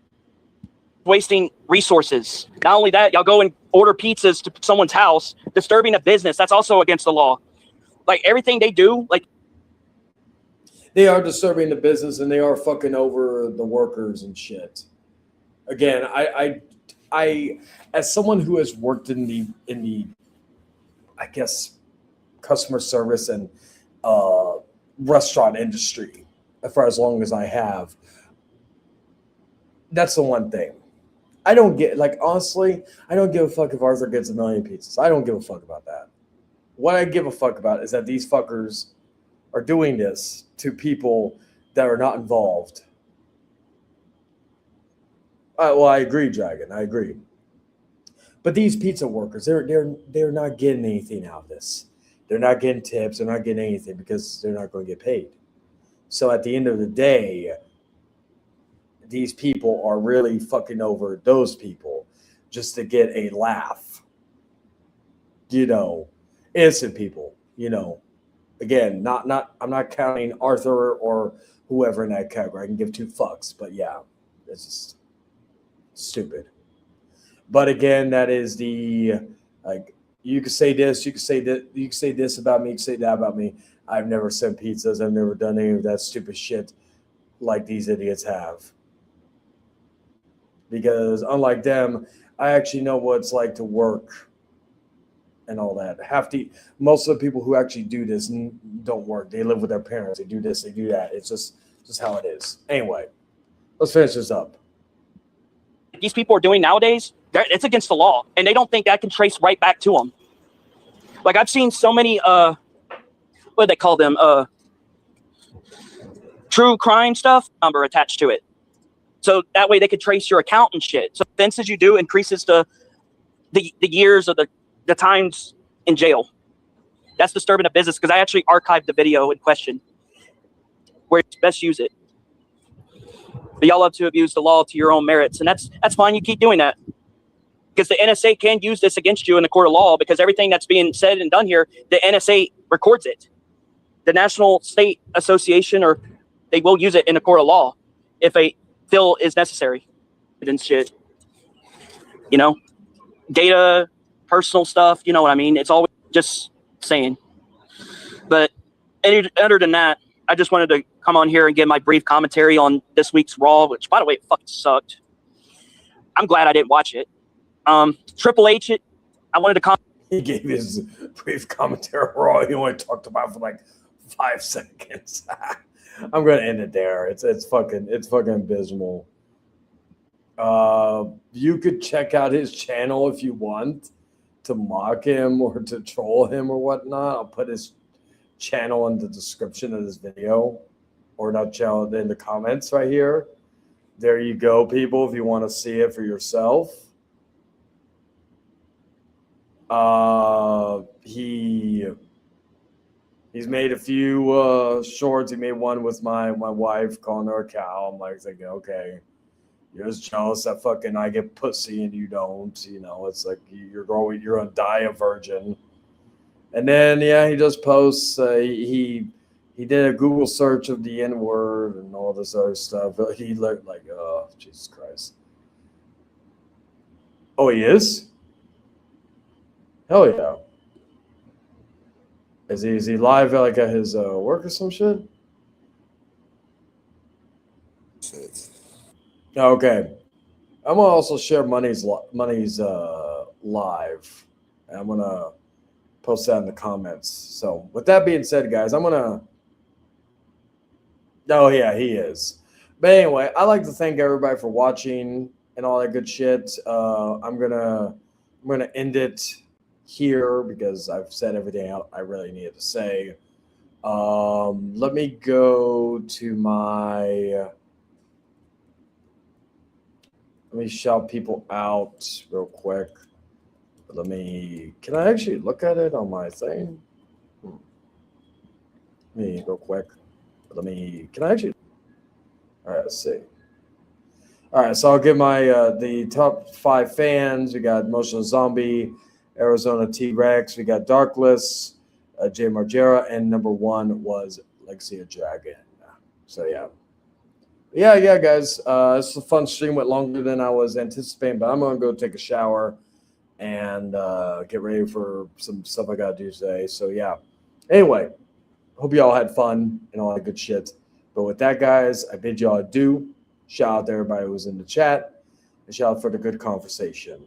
Wasting resources. Not only that, y'all go and order pizzas to someone's house, disturbing a business. That's also against the law. Like everything they do, like they are disturbing the business and they are fucking over the workers and shit. Again, I as someone who has worked in the I guess customer service and restaurant industry for as long as I have, that's the one thing. I don't get, like, honestly, I don't give a fuck if Arthur gets 1 million pizzas. I don't give a fuck about that. What I give a fuck about is that these fuckers are doing this to people that are not involved. Well, I agree, Dragon. I agree. But these pizza workers, they're not getting anything out of this. They're not getting tips. They're not getting anything because they're not going to get paid. So at the end of the day, these people are really fucking over those people just to get a laugh. Innocent people. Again, I'm not counting Arthur or whoever in that category. I can give 2 fucks, but yeah, it's just stupid. But again, that is you could say this, you could say that, you could say this about me, you could say that about me. I've never sent pizzas. I've never done any of that stupid shit like these idiots have. Because unlike them, I actually know what it's like to work and all that. Most of the people who actually do this don't work. They live with their parents. They do this, they do that. It's just how it is. Anyway, let's finish this up. these people are doing nowadays, it's against the law, and they don't think that can trace right back to them. Like I've seen so many, what do they call them? True crime stuff number attached to it. So that way they could trace your account and shit. So offenses you do increases the years or the times in jail. That's disturbing a business because I actually archived the video in question where it's best use it. But y'all love to abuse the law to your own merits, and that's fine. You keep doing that because the NSA can use this against you in the court of law because everything that's being said and done here, the NSA records it. The National State Association, or they will use it in the court of law if a feel is necessary and shit. Data, personal stuff. You know what I mean? It's always just saying. But other than that, I just wanted to come on here and give my brief commentary on this week's Raw, which, by the way, it fucking sucked. I'm glad I didn't watch it. Triple H, I wanted to comment. He gave his brief commentary on Raw. He only talked about it for like 5 seconds. I'm gonna end it there. It's fucking abysmal. You could check out his channel if you want to mock him or to troll him or whatnot. I'll put his channel in the description of this video, or not channel in the comments right here. There you go, people, if you want to see it for yourself. He's made a few shorts. He made one with my wife calling her a cow. I'm like thinking, okay, you're just jealous that fucking I get pussy and you don't. It's like you're gonna die a virgin. And then he just posts. He did a Google search of the N-word and all this other stuff. He looked like, oh, Jesus Christ. Oh, he is? Hell yeah. Is he live like at his work or some shit? Okay. I'm gonna also share Money's live. And I'm gonna post that in the comments. So with that being said, guys, oh yeah, he is. But anyway, I'd like to thank everybody for watching and all that good shit. I'm gonna end it here because I've said everything I really needed to say. Let me go to let me shout people out real quick. Can I actually look at it on my thing? Let me real quick. Can I actually? All right, let's see. All right, so I'll give my the top 5 fans. We got Emotional Zombie, Arizona T-Rex. We got Darkless, Jay Margera, and number 1 was Legacy of Dragon. So yeah, guys. It's a fun stream. Went longer than I was anticipating, but I'm gonna go take a shower and get ready for some stuff I gotta do today. So yeah. Anyway, hope you all had fun and all that good shit. But with that, guys, I bid y'all adieu. Shout out to everybody who was in the chat, and shout out for the good conversation.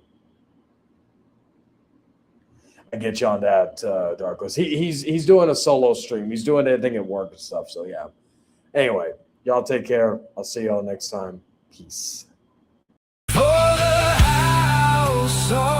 I get you on that, Darkos. He's doing a solo stream. He's doing anything at work and stuff. So yeah. Anyway, y'all take care. I'll see y'all next time. Peace. For the house.